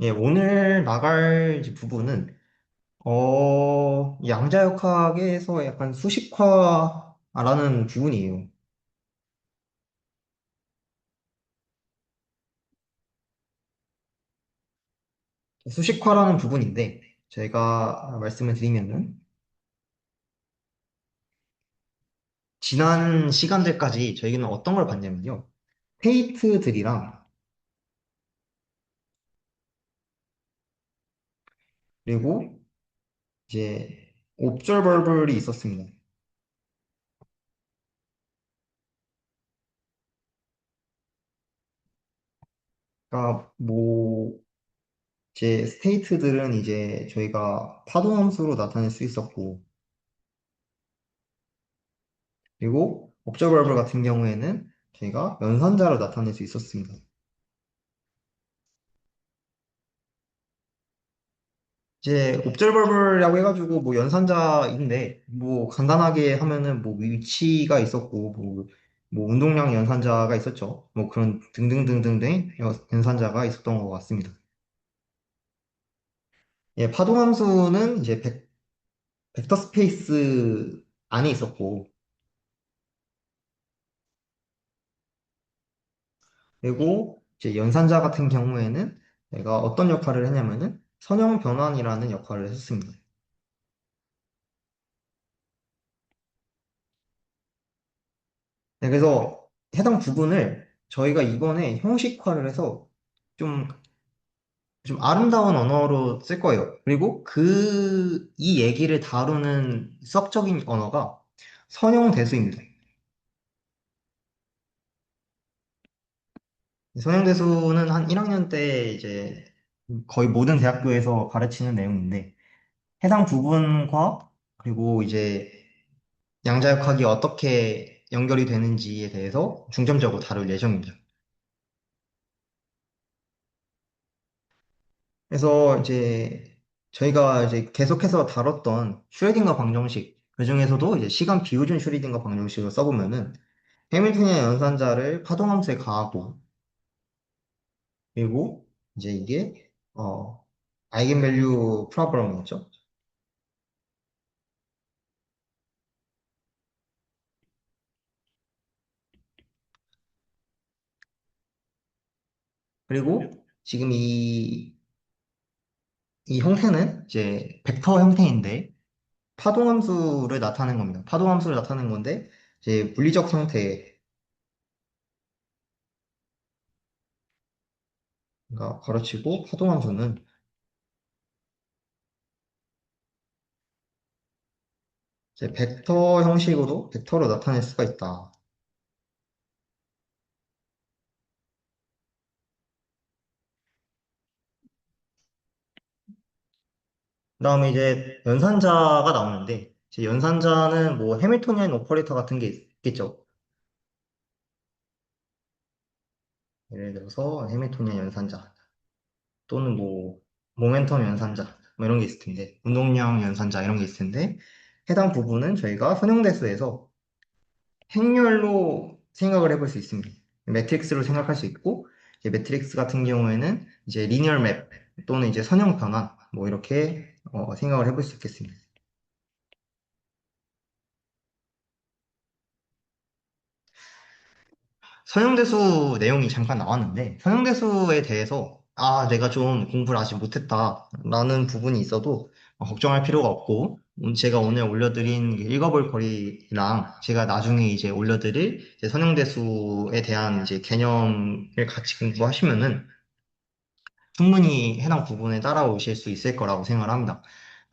예, 오늘 나갈 이제 부분은, 양자역학에서 약간 수식화라는 부분이에요. 수식화라는 부분인데, 제가 말씀을 드리면은, 지난 시간들까지 저희는 어떤 걸 봤냐면요. 페이트들이랑, 그리고 이제, 옵저버블이 있었습니다. 그러니까, 이제 스테이트들은 이제 저희가 파동함수로 나타낼 수 있었고, 그리고 옵저버블 같은 경우에는 저희가 연산자로 나타낼 수 있었습니다. 이제 옵저버블이라고 해가지고 뭐 연산자인데 뭐 간단하게 하면은 뭐 위치가 있었고 뭐 운동량 연산자가 있었죠. 뭐 그런 등등등등등 연산자가 있었던 것 같습니다. 예, 파동함수는 이제 벡터 스페이스 안에 있었고, 그리고 이제 연산자 같은 경우에는 내가 어떤 역할을 했냐면은 선형 변환이라는 역할을 했습니다. 네, 그래서 해당 부분을 저희가 이번에 형식화를 해서 좀 좀 아름다운 언어로 쓸 거예요. 그리고 이 얘기를 다루는 수학적인 언어가 선형대수입니다. 선형대수는 한 1학년 때 이제 거의 모든 대학교에서 가르치는 내용인데 해당 부분과 그리고 이제 양자역학이 어떻게 연결이 되는지에 대해서 중점적으로 다룰 예정입니다. 그래서 이제 저희가 이제 계속해서 다뤘던 슈레딩거 방정식, 그중에서도 이제 시간 비우준 슈레딩거 방정식을 써보면은 해밀턴의 연산자를 파동함수에 가하고, 그리고 이제 이게 아이겐밸류 프로블럼이었죠. 그리고 지금 이 형태는 이제 벡터 형태인데 파동함수를 나타낸 겁니다. 파동함수를 나타낸 건데 이제 물리적 상태가 가르치고 파동함수는 이제 벡터 형식으로 벡터로 나타낼 수가 있다. 그다음에 이제 연산자가 나오는데 이제 연산자는 뭐 해밀토니안 오퍼레이터 같은 게 있겠죠. 예를 들어서 해밀토니안 연산자 또는 뭐 모멘텀 연산자 뭐 이런 게 있을 텐데 운동량 연산자 이런 게 있을 텐데 해당 부분은 저희가 선형대수에서 행렬로 생각을 해볼 수 있습니다. 매트릭스로 생각할 수 있고 이제 매트릭스 같은 경우에는 이제 리니어 맵 또는 이제 선형 변환 뭐 이렇게 생각을 해볼 수 있겠습니다. 선형대수 내용이 잠깐 나왔는데, 선형대수에 대해서, 내가 좀 공부를 아직 못했다라는 부분이 있어도 걱정할 필요가 없고, 제가 오늘 올려드린 읽어볼 거리랑 제가 나중에 이제 올려드릴 이제 선형대수에 대한 이제 개념을 같이 공부하시면은 충분히 해당 부분에 따라오실 수 있을 거라고 생각을 합니다.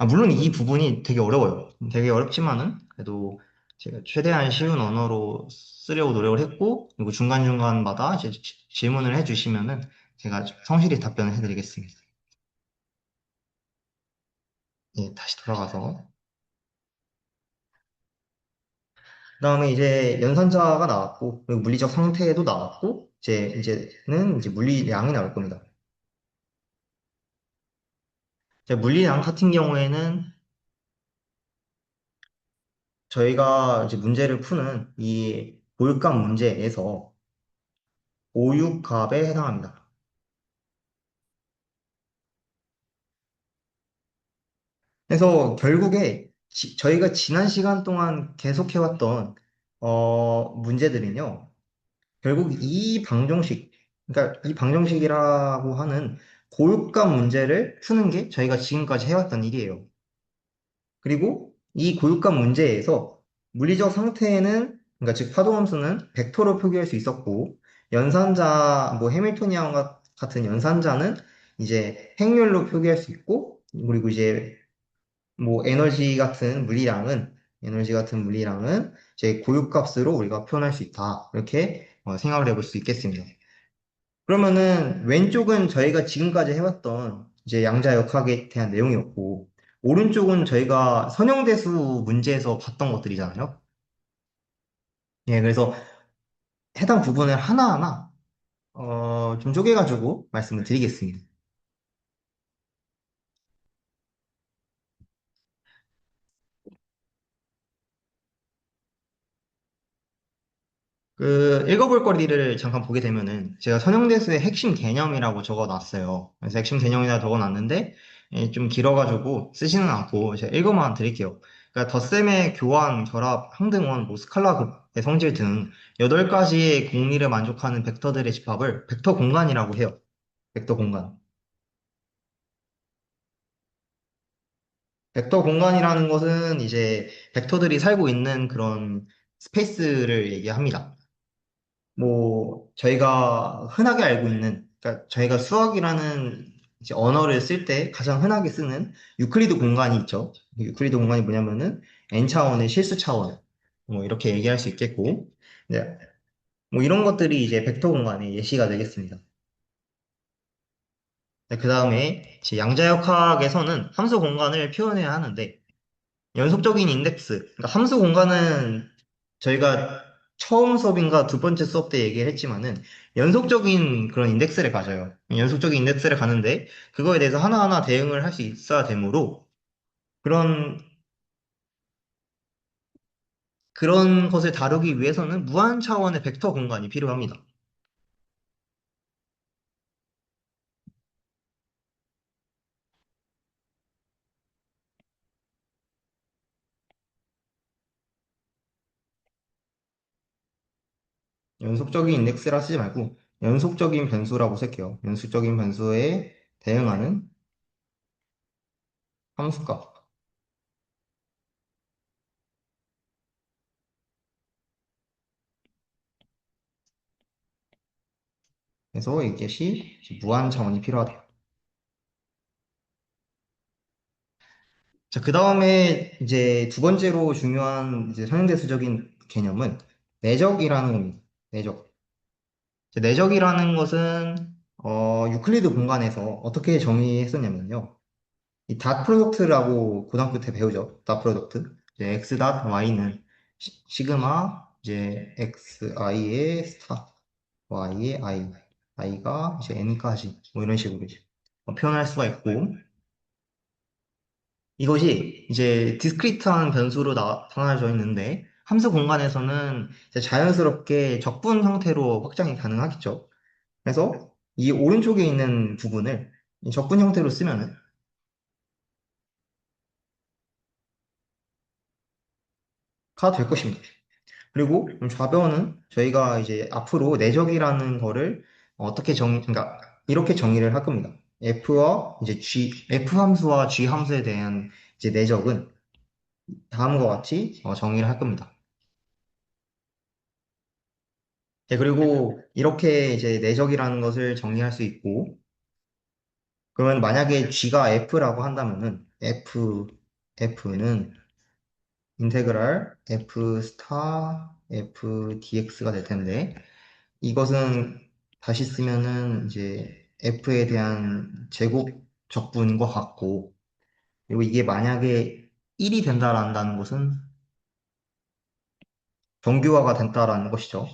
물론 이 부분이 되게 어려워요. 되게 어렵지만은 그래도 제가 최대한 쉬운 언어로 쓰려고 노력을 했고, 그리고 중간중간마다 이제 질문을 해주시면은 제가 성실히 답변을 해드리겠습니다. 예, 다시 돌아가서. 그다음에 이제 연산자가 나왔고, 그리고 물리적 상태도 나왔고, 이제는 이제 물리량이 나올 겁니다. 물리량 같은 경우에는 저희가 이제 문제를 푸는 이 모율값 문제에서 오육값에 해당합니다. 결국에 저희가 지난 시간 동안 계속해왔던 문제들은요. 결국 이 방정식, 그러니까 이 방정식이라고 하는 고육감 문제를 푸는 게 저희가 지금까지 해왔던 일이에요. 그리고 이 고육감 문제에서 물리적 상태는, 그러니까 즉 파도함수는 벡터로 표기할 수 있었고, 연산자, 뭐 해밀토니안 같은 연산자는 이제 행렬로 표기할 수 있고, 그리고 이제 뭐 에너지 같은 물리량은 이제 고유값으로 우리가 표현할 수 있다. 이렇게 생각을 해볼 수 있겠습니다. 그러면은 왼쪽은 저희가 지금까지 해왔던 이제 양자역학에 대한 내용이었고, 오른쪽은 저희가 선형대수 문제에서 봤던 것들이잖아요. 예, 그래서 해당 부분을 하나하나 좀 쪼개가지고 말씀을 드리겠습니다. 읽어볼 거리를 잠깐 보게 되면은 제가 선형대수의 핵심 개념이라고 적어놨어요. 그래서 핵심 개념이라 적어놨는데 좀 길어가지고 쓰지는 않고 제가 읽어만 드릴게요. 그러니까 덧셈의 교환, 결합, 항등원, 뭐 스칼라급의 성질 등 8가지의 공리를 만족하는 벡터들의 집합을 벡터 공간이라고 해요. 벡터 공간. 벡터 공간이라는 것은 이제 벡터들이 살고 있는 그런 스페이스를 얘기합니다. 뭐 저희가 흔하게 알고 있는, 그러니까 저희가 수학이라는 이제 언어를 쓸 때 가장 흔하게 쓰는 유클리드 공간이 있죠. 그 유클리드 공간이 뭐냐면은 n차원의 실수 차원, 뭐 이렇게 얘기할 수 있겠고, 네, 뭐 이런 것들이 이제 벡터 공간의 예시가 되겠습니다. 그 다음에 양자역학에서는 함수 공간을 표현해야 하는데, 연속적인 인덱스. 그러니까 함수 공간은 저희가 처음 수업인가 두 번째 수업 때 얘기를 했지만은 연속적인 그런 인덱스를 가져요. 연속적인 인덱스를 가는데 그거에 대해서 하나하나 대응을 할 수 있어야 되므로 그런 그런 것을 다루기 위해서는 무한 차원의 벡터 공간이 필요합니다. 연속적인 인덱스라 쓰지 말고 연속적인 변수라고 쓸게요. 연속적인 변수에 대응하는 함수값. 그래서 이것이 무한 차원이 필요하다. 자, 그 다음에 이제 두 번째로 중요한 이제 선행대수적인 개념은 내적이라는 겁니다. 내적. 이제 내적이라는 것은 유클리드 공간에서 어떻게 정의했었냐면요. 이 닷 프로덕트라고 고등학교 때 배우죠. 닷 프로덕트. 이제 x 닷 y는 시그마 이제 xi의 스타 y의 i가 이제 n까지 뭐 이런 식으로 이제 표현할 수가 있고 이것이 이제 디스크리트한 변수로 나타나져 있는데 함수 공간에서는 이제 자연스럽게 적분 형태로 확장이 가능하겠죠. 그래서 이 오른쪽에 있는 부분을 이 적분 형태로 쓰면은 가 될 것입니다. 그리고 좌변은 저희가 이제 앞으로 내적이라는 거를 어떻게 그러니까 이렇게 정의를 할 겁니다. F와 이제 F 함수와 G 함수에 대한 이제 내적은 다음과 같이 정의를 할 겁니다. 네, 그리고 이렇게 이제 내적이라는 것을 정리할 수 있고, 그러면 만약에 G가 F라고 한다면은 F는 인테그랄 F 스타 F dx가 될 텐데, 이것은 다시 쓰면은 이제 F에 대한 제곱 적분과 같고, 그리고 이게 만약에 1이 된다라는 것은 정규화가 된다라는 것이죠.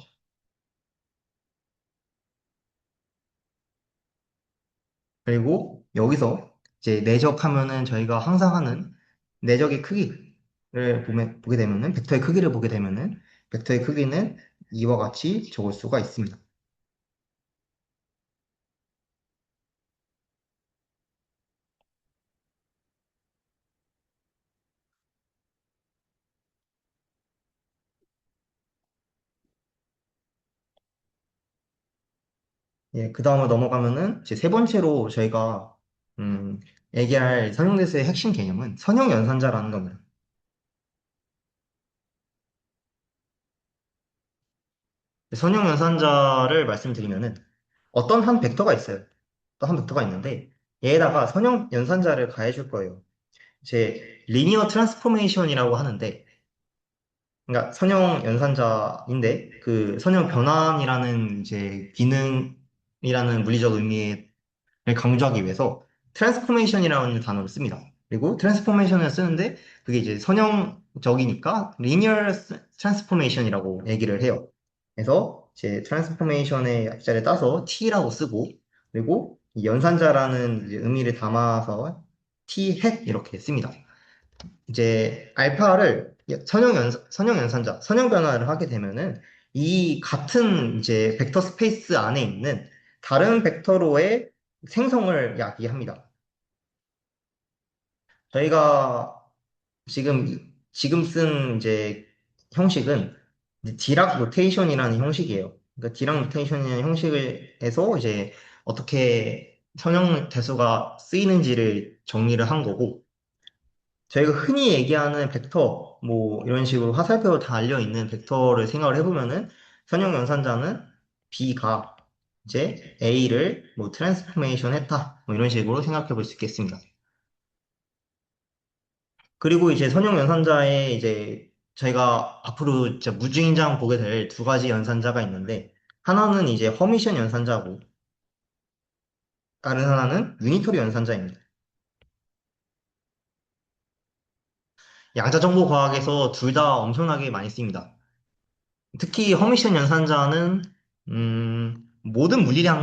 그리고 여기서 이제 내적하면은 저희가 항상 하는 내적의 크기를 보게 되면은 벡터의 크기를 보게 되면은 벡터의 크기는 이와 같이 적을 수가 있습니다. 예, 그 다음으로 넘어가면은 제 세 번째로 저희가 음, 얘기할 선형대수의 핵심 개념은 선형연산자라는 겁니다. 선형연산자를 말씀드리면은 어떤 한 벡터가 있어요. 또 한 벡터가 있는데 얘에다가 선형연산자를 가해줄 거예요. 제 리니어 트랜스포메이션이라고 하는데 그러니까 선형 연산자인데 그 선형 변환이라는 이제 기능이라는 물리적 의미를 강조하기 위해서 트랜스포메이션이라는 단어를 씁니다. 그리고 트랜스포메이션을 쓰는데 그게 이제 선형적이니까 리니어 트랜스포메이션이라고 얘기를 해요. 그래서 이제 트랜스포메이션의 약자를 따서 T라고 쓰고 그리고 이 연산자라는 이제 의미를 담아서 T 핵 이렇게 씁니다. 이제 알파를 선형 연산자, 선형 변화를 하게 되면은 이 같은 이제 벡터 스페이스 안에 있는 다른 벡터로의 생성을 야기합니다. 저희가 지금 쓴 이제 형식은 이제 디락 노테이션이라는 형식이에요. 그러니까 디락 노테이션이라는 형식에서 이제 어떻게 선형 대수가 쓰이는지를 정리를 한 거고 저희가 흔히 얘기하는 벡터, 뭐 이런 식으로 화살표로 달려 있는 벡터를 생각을 해보면은 선형 연산자는 B가 이제 A를 뭐 트랜스포메이션 했다, 뭐 이런 식으로 생각해 볼 수 있겠습니다. 그리고 이제 선형 연산자에 이제 저희가 앞으로 진짜 무주인장 보게 될 두 가지 연산자가 있는데 하나는 이제 허미션 연산자고 다른 하나는 유니터리 연산자입니다. 양자정보 과학에서 둘 다 엄청나게 많이 쓰입니다. 특히 허미션 연산자는 모든 물리량,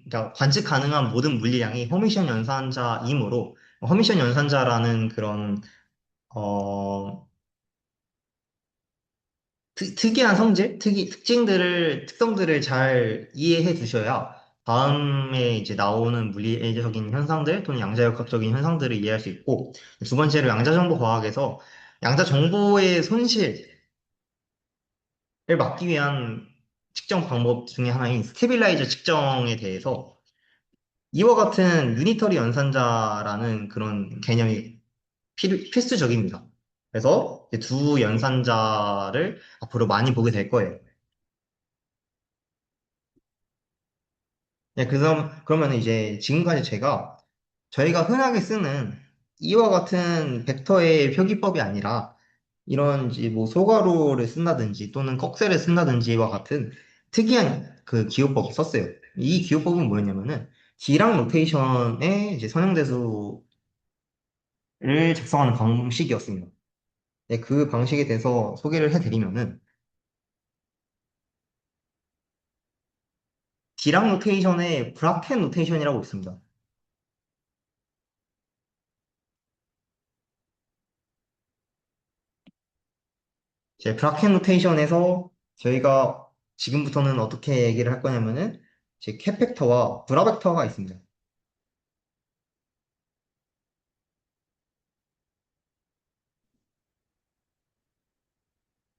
그러니까 관측 가능한 모든 물리량이 허미션 연산자이므로 허미션 연산자라는 그런 어, 특이한 특성들을 잘 이해해 두셔야 다음에 이제 나오는 물리적인 현상들 또는 양자역학적인 현상들을 이해할 수 있고 두 번째로 양자정보 과학에서 양자정보의 손실을 막기 위한 측정 방법 중에 하나인 스테빌라이저 측정에 대해서 이와 같은 유니터리 연산자라는 그런 개념이 필수적입니다. 그래서 이제 두 연산자를 앞으로 많이 보게 될 거예요. 네, 그러면 이제 지금까지 저희가 흔하게 쓰는 이와 같은 벡터의 표기법이 아니라 이런 이제 뭐 소괄호를 쓴다든지 또는 꺽쇠를 쓴다든지와 같은 특이한 그 기호법을 썼어요. 이 기호법은 뭐였냐면은 D랑 로테이션의 이제 선형대수를 작성하는 방식이었습니다. 네, 그 방식에 대해서 소개를 해드리면은 D랑 로테이션의 브라켓 노테이션이라고 있습니다. 이제 브라켓 노테이션에서 저희가 지금부터는 어떻게 얘기를 할 거냐면은 이제 캡 벡터와 브라 벡터가 있습니다.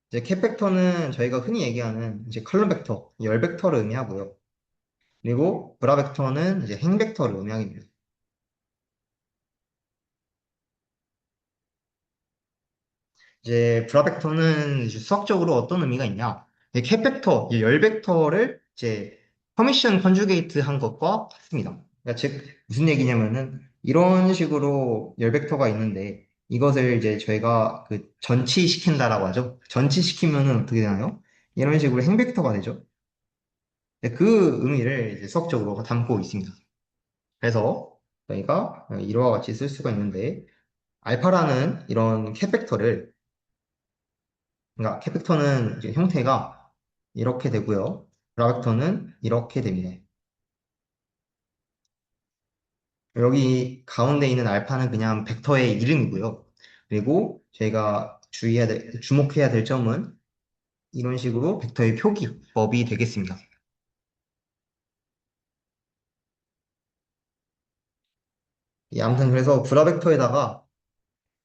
이제 캡 벡터는 저희가 흔히 얘기하는 이제 컬럼 벡터, 열 벡터를 의미하고요. 그리고 브라 벡터는 이제 행 벡터를 의미합니다. 이제 브라 벡터는 이제 수학적으로 어떤 의미가 있냐? 이제 캡 벡터, 이열 벡터를 이제 퍼미션 컨주게이트 한 것과 같습니다. 그러니까 즉 무슨 얘기냐면은 이런 식으로 열 벡터가 있는데 이것을 이제 저희가 그 전치시킨다라고 하죠. 전치시키면은 어떻게 되나요? 이런 식으로 행 벡터가 되죠. 네, 그 의미를 이제 수학적으로 담고 있습니다. 그래서 저희가 이와 같이 쓸 수가 있는데 알파라는 이런 캡 벡터를 그러니까 캐릭터는 이제 형태가 이렇게 되고요. 브라벡터는 이렇게 됩니다. 여기 가운데 있는 알파는 그냥 벡터의 이름이고요. 그리고 저희가 주목해야 될 점은 이런 식으로 벡터의 표기법이 되겠습니다. 예, 아무튼 그래서 브라벡터에다가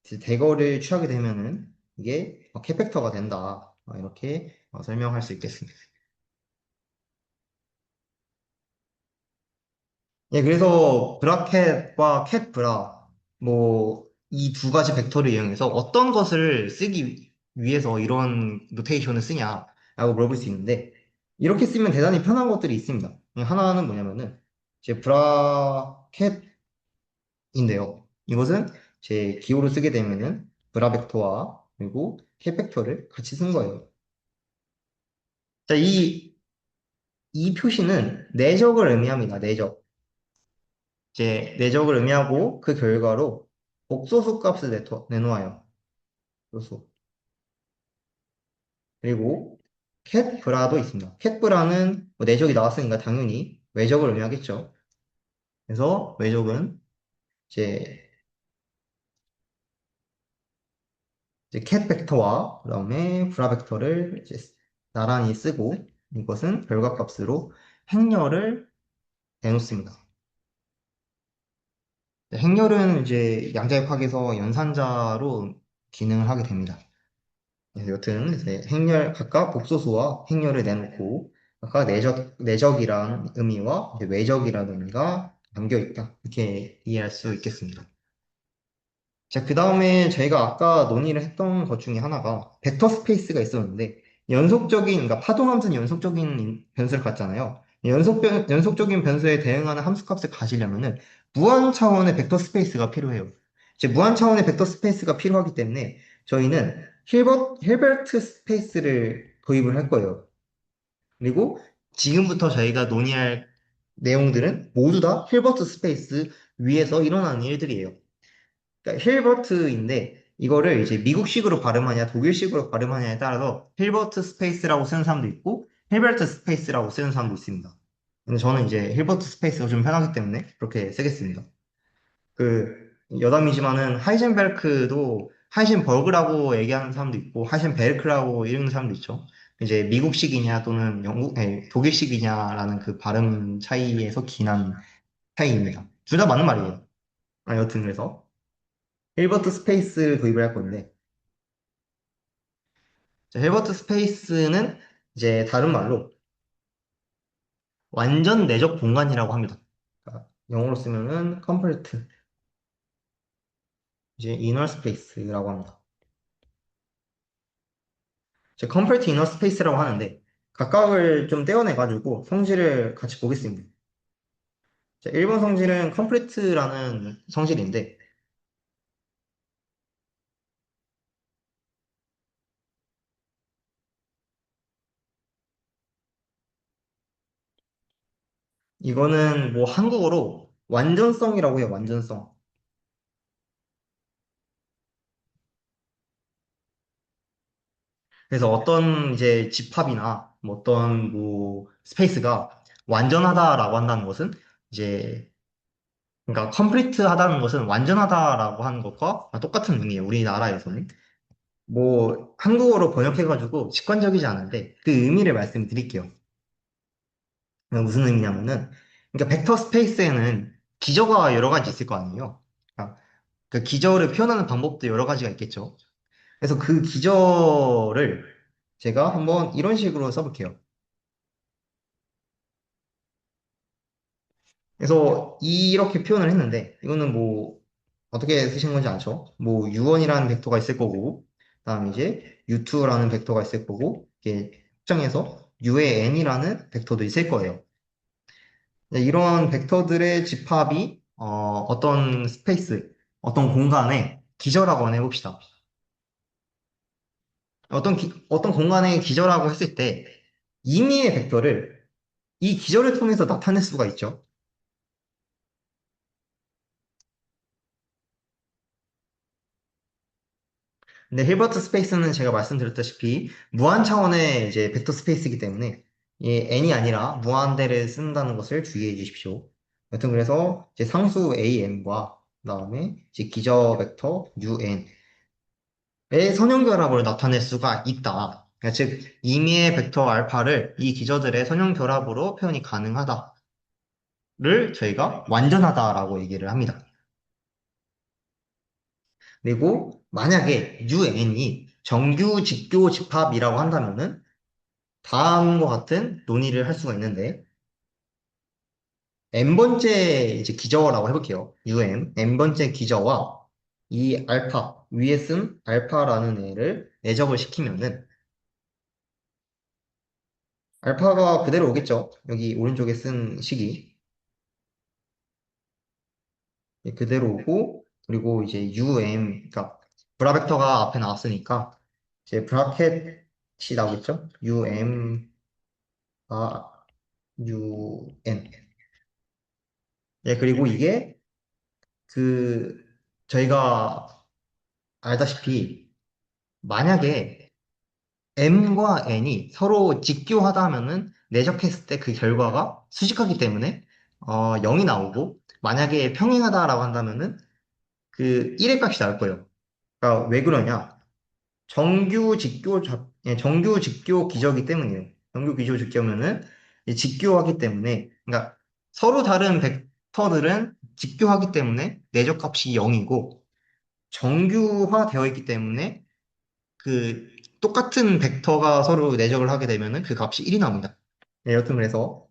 이제 대거를 취하게 되면은 이게 캐벡터가 된다. 이렇게 설명할 수 있겠습니다. 예, 그래서 브라켓과 캣 브라, 뭐, 이 두 가지 벡터를 이용해서 어떤 것을 쓰기 위해서 이런 노테이션을 쓰냐라고 물어볼 수 있는데, 이렇게 쓰면 대단히 편한 것들이 있습니다. 하나는 뭐냐면은, 제 브라켓인데요. 이것은 제 기호로 쓰게 되면은, 브라 벡터와 그리고 캣 벡터를 같이 쓴 거예요. 자, 이 표시는 내적을 의미합니다. 내적. 이제 내적을 의미하고 그 결과로 복소수 값을 내놓아요. 소수. 그리고 캣브라도 있습니다. 캣브라는 뭐 내적이 나왔으니까 당연히 외적을 의미하겠죠. 그래서 외적은 이제, 이제 캣 벡터와 그다음에 브라 벡터를 이제 나란히 쓰고 이것은 결과값으로 행렬을 내놓습니다. 행렬은 이제 양자역학에서 연산자로 기능을 하게 됩니다. 여튼 이제 행렬 각각 복소수와 행렬을 내놓고 각각 내적이란 의미와 이제 외적이라는 의미가 담겨 있다. 이렇게 이해할 수 있겠습니다. 자, 그 다음에 저희가 아까 논의를 했던 것 중에 하나가 벡터 스페이스가 있었는데 그러니까 파동함수는 연속적인 변수를 갖잖아요. 연속적인 변수에 대응하는 함수값을 가지려면은 무한 차원의 벡터 스페이스가 필요해요. 이제 무한 차원의 벡터 스페이스가 필요하기 때문에 저희는 힐버트 스페이스를 도입을 할 거예요. 그리고 지금부터 저희가 논의할 내용들은 모두 다 힐버트 스페이스 위에서 일어나는 일들이에요. 그러니까 힐버트인데 이거를 이제 미국식으로 발음하냐 독일식으로 발음하냐에 따라서 힐버트 스페이스라고 쓰는 사람도 있고 힐버트 스페이스라고 쓰는 사람도 있습니다. 근데 저는 이제 힐버트 스페이스가 좀 편하기 때문에 그렇게 쓰겠습니다. 그 여담이지만은 하이젠베르크도 하이젠버그라고 얘기하는 사람도 있고 하이젠베르크라고 읽는 사람도 있죠. 이제 미국식이냐 또는 독일식이냐라는 그 발음 차이에서 기난 차이입니다. 둘 다 맞는 말이에요. 여튼 그래서 힐버트 스페이스 도입을 할 건데, 자, 힐버트 스페이스는 이제 다른 말로 완전 내적 공간이라고 합니다. 그러니까 영어로 쓰면은 complete, 이제 inner space라고 합니다. 이제 complete inner space라고 하는데, 각각을 좀 떼어내가지고 성질을 같이 보겠습니다. 자, 1번 성질은 complete라는 성질인데, 이거는 뭐 한국어로 완전성이라고 해요, 완전성. 그래서 어떤 이제 집합이나 뭐 어떤 뭐 스페이스가 완전하다라고 한다는 것은 이제 그러니까 컴플리트하다는 것은 완전하다라고 하는 것과 똑같은 의미예요. 우리나라에서는. 뭐 한국어로 번역해가지고 직관적이지 않은데 그 의미를 말씀드릴게요. 무슨 의미냐면은 그러니까 벡터 스페이스에는 기저가 여러 가지 있을 거 아니에요. 그러니까 그 기저를 표현하는 방법도 여러 가지가 있겠죠. 그래서 그 기저를 제가 한번 이런 식으로 써볼게요. 그래서 이렇게 표현을 했는데 이거는 뭐 어떻게 쓰신 건지 아죠? 뭐 U1이라는 벡터가 있을 거고 그다음에 이제 U2라는 벡터가 있을 거고 이게 확정해서 U의 N이라는 벡터도 있을 거예요. 네, 이런 벡터들의 집합이 어떤 스페이스, 어떤 공간에 기저라고 한번 해봅시다. 어떤 공간에 기저라고 했을 때 임의의 벡터를 이 기저를 통해서 나타낼 수가 있죠. 근데 힐버트 스페이스는 제가 말씀드렸다시피 무한 차원의 이제 벡터 스페이스이기 때문에 이 n이 아니라 무한대를 쓴다는 것을 주의해 주십시오. 여튼 그래서 이제 상수 am과 그다음에 이제 기저 벡터 un의 선형결합을 나타낼 수가 있다. 그러니까 즉 임의의 벡터 알파를 이 기저들의 선형결합으로 표현이 가능하다를 저희가 완전하다라고 얘기를 합니다. 그리고 만약에 un이 정규 직교 집합이라고 한다면은 다음과 같은 논의를 할 수가 있는데, n번째 이제 기저라고 해볼게요. n번째 기저와 이 알파, 위에 쓴 알파라는 애를 내적을 시키면은 알파가 그대로 오겠죠. 여기 오른쪽에 쓴 식이 그대로 오고, 그리고 이제 그러니까 브라벡터가 앞에 나왔으니까 이제 브라켓이 나오겠죠. UN. 예, 그리고 이게 그 저희가 알다시피 만약에 M과 N이 서로 직교하다 하면은 내적했을 때 그 결과가 수직하기 때문에 0이 나오고, 만약에 평행하다라고 한다면은 그 1의 값이 나올 거예요. 그러니까 왜 그러냐? 정규 직교 기저이기 때문이에요. 정규 기저 직교면은 이 직교하기 때문에, 그러니까 서로 다른 벡터들은 직교하기 때문에 내적 값이 0이고, 정규화되어 있기 때문에 그 똑같은 벡터가 서로 내적을 하게 되면은 그 값이 1이 나옵니다. 네, 여튼 그래서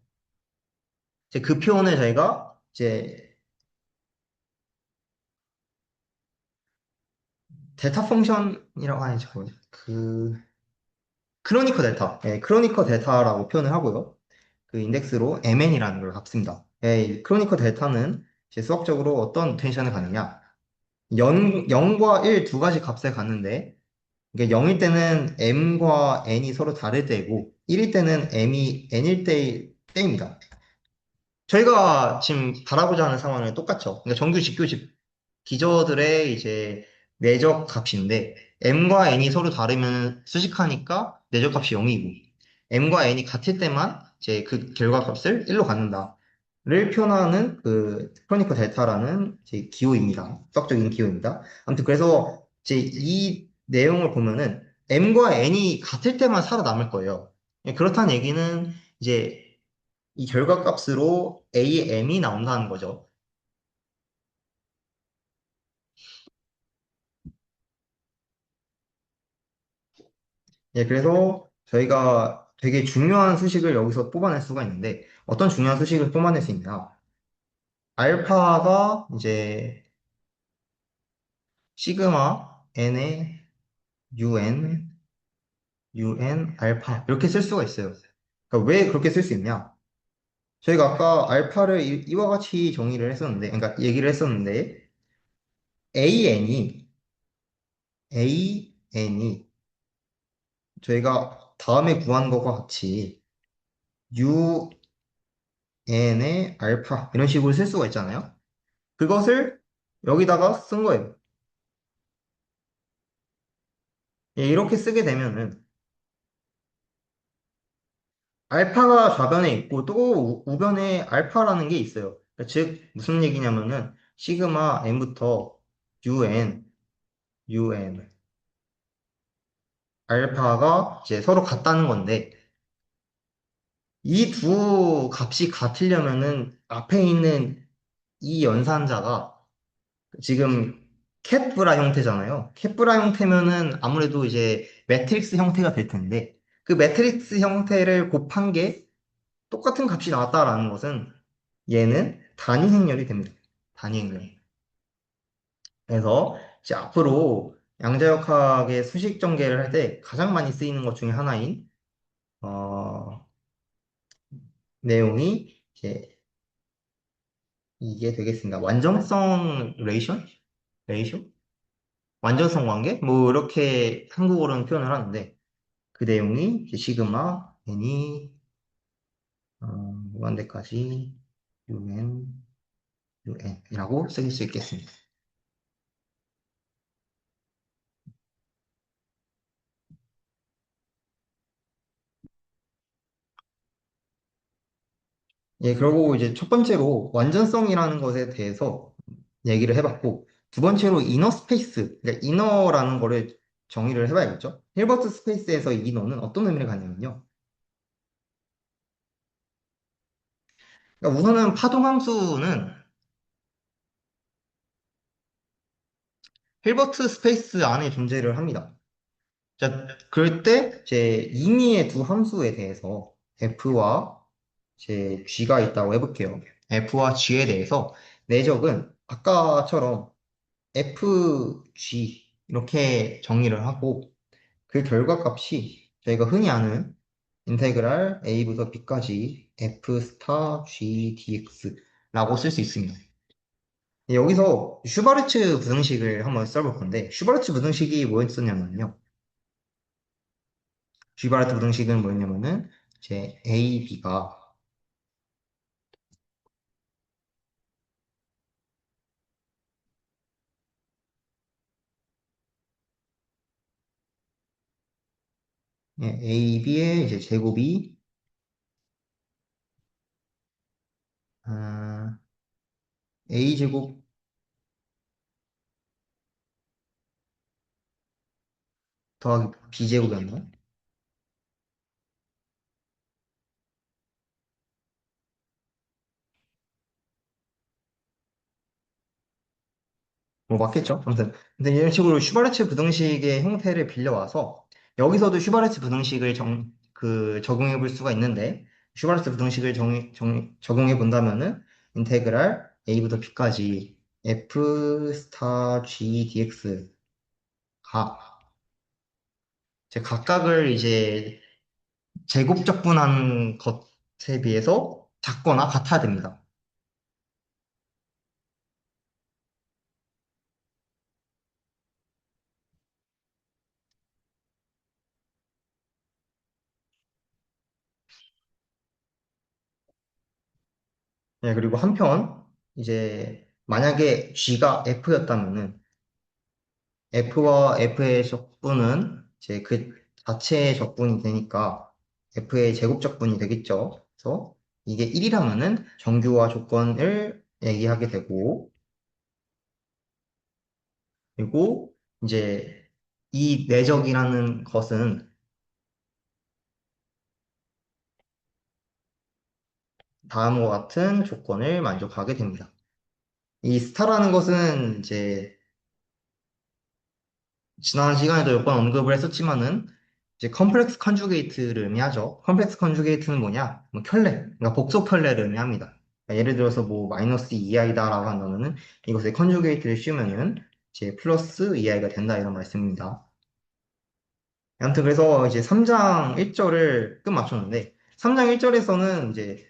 이제 그 표현을 저희가 이제 델타 펑션이라고 하죠. 그 크로니커 델타, 크로니커 델타라고 표현을 하고요. 그 인덱스로 mn이라는 걸 값습니다. 이 크로니커 델타는 이제 수학적으로 어떤 텐션을 가느냐? 0과 1 두 가지 값을 갖는데, 이게 0일 때는 m과 n이 서로 다를 때고, 1일 때는 m이 n일 때입니다. 저희가 지금 바라보자 하는 상황은 똑같죠. 그러니까 정규 직교 기저들의 이제 내적 값인데, m과 n이 서로 다르면 수직하니까 내적 값이 0이고, m과 n이 같을 때만 이제 그 결과값을 1로 갖는다를 표현하는 그 크로니커 델타라는 이제 기호입니다. 수학적인 기호입니다. 아무튼 그래서 이제 이 내용을 보면은 m과 n이 같을 때만 살아남을 거예요. 그렇다는 얘기는 이제 이 결과값으로 AM이 나온다는 거죠. 그래서 저희가 되게 중요한 수식을 여기서 뽑아낼 수가 있는데, 어떤 중요한 수식을 뽑아낼 수 있냐? 알파가 이제 시그마 n의 un 알파 이렇게 쓸 수가 있어요. 그러니까 왜 그렇게 쓸 수 있냐? 저희가 아까 알파를 이와 같이 정의를 했었는데, 그러니까 얘기를 했었는데, an이 저희가 다음에 구한 것과 같이 un의 알파 이런 식으로 쓸 수가 있잖아요. 그것을 여기다가 쓴 거예요. 이렇게 쓰게 되면은 알파가 좌변에 있고 또 우변에 알파라는 게 있어요. 그러니까 즉 무슨 얘기냐면은 시그마 n부터 un 알파가 이제 서로 같다는 건데, 이 두 값이 같으려면은 앞에 있는 이 연산자가 지금 캣브라 형태잖아요. 캣브라 형태면은 아무래도 이제 매트릭스 형태가 될 텐데, 그 매트릭스 형태를 곱한 게 똑같은 값이 나왔다라는 것은 얘는 단위 행렬이 됩니다. 단위 행렬. 그래서 이제 앞으로 양자역학의 수식 전개를 할 때 가장 많이 쓰이는 것 중에 하나인 어, 내용이 이제 이게 되겠습니다. 완전성 레이쇼? 완전성 관계? 뭐 이렇게 한국어로는 표현을 하는데, 그 내용이 이제 시그마 n이 무한대까지 un이라고 쓰일 수 있겠습니다. 그리고 이제 첫 번째로 완전성이라는 것에 대해서 얘기를 해봤고, 두 번째로 이너 스페이스, 그러니까 이너라는 거를 정의를 해봐야겠죠? 힐버트 스페이스에서 이 이너는 어떤 의미를 갖냐면요. 그러니까 우선은 파동함수는 힐버트 스페이스 안에 존재를 합니다. 자, 그럴 때 제 임의의 두 함수에 대해서 f와 제 g가 있다고 해볼게요. F와 G에 대해서 내적은 아까처럼 FG 이렇게 정의를 하고 그 결과값이 저희가 흔히 아는 인테그랄 A부터 B까지 F 스타 G dx라고 쓸 수 있습니다. 여기서 슈바르츠 부등식을 한번 써볼 건데 슈바르츠 부등식이 뭐였었냐면요. 슈바르트 부등식은 뭐였냐면은 이제 A, B가 A, B의 이제 제곱이 아, A 제곱 더하기 B 제곱이었나? 뭐 맞겠죠? 아무튼 근데 이런 식으로 슈바르츠 부등식의 형태를 빌려와서 여기서도 슈바르츠 부등식을 적용해 볼 수가 있는데 슈바르츠 부등식을 적용해 본다면은 인테그랄 A부터 B까지 F 스타 G dx가 제 각각을 이제 제곱적분한 것에 비해서 작거나 같아야 됩니다. 네, 그리고 한편 이제 만약에 G가 F였다면은 F와 F의 적분은 이제 그 자체의 적분이 되니까 F의 제곱적분이 되겠죠. 그래서 이게 1이라면은 정규화 조건을 얘기하게 되고 그리고 이제 이 내적이라는 것은 다음과 같은 조건을 만족하게 됩니다. 이 스타라는 것은 이제 지난 시간에도 몇 번 언급을 했었지만은 이제 컴플렉스 컨주게이트를 의미하죠. 컴플렉스 컨주게이트는 뭐냐? 뭐 켤레, 그러니까 복소 켤레를 의미합니다. 그러니까 예를 들어서 뭐 마이너스 2i다라고 한다면은 이것의 컨주게이트를 씌우면은 이제 플러스 2i가 된다 이런 말씀입니다. 아무튼 그래서 이제 3장 1절을 끝 맞췄는데 3장 1절에서는 이제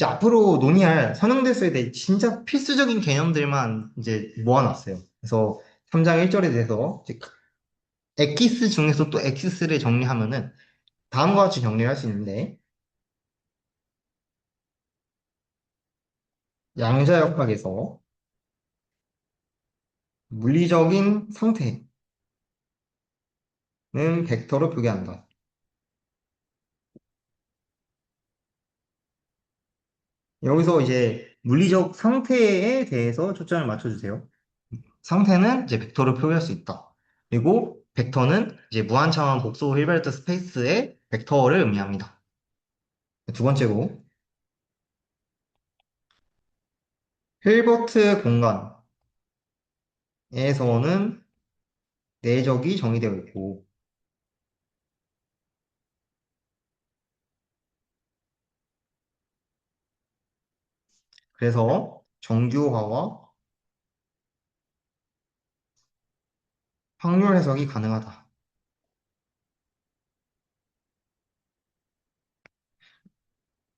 앞으로 논의할 선형대수에 대해 진짜 필수적인 개념들만 이제 모아놨어요. 그래서 3장 1절에 대해서 이제 엑기스 중에서 또 엑기스를 정리하면은 다음과 같이 정리를 할 수 있는데 양자역학에서 물리적인 상태는 벡터로 표기한다. 여기서 이제 물리적 상태에 대해서 초점을 맞춰주세요. 상태는 이제 벡터로 표기할 수 있다. 그리고 벡터는 이제 무한차원 복소 힐베르트 스페이스의 벡터를 의미합니다. 두 번째로 힐버트 공간에서는 내적이 정의되어 있고 그래서 정규화와 확률 해석이 가능하다.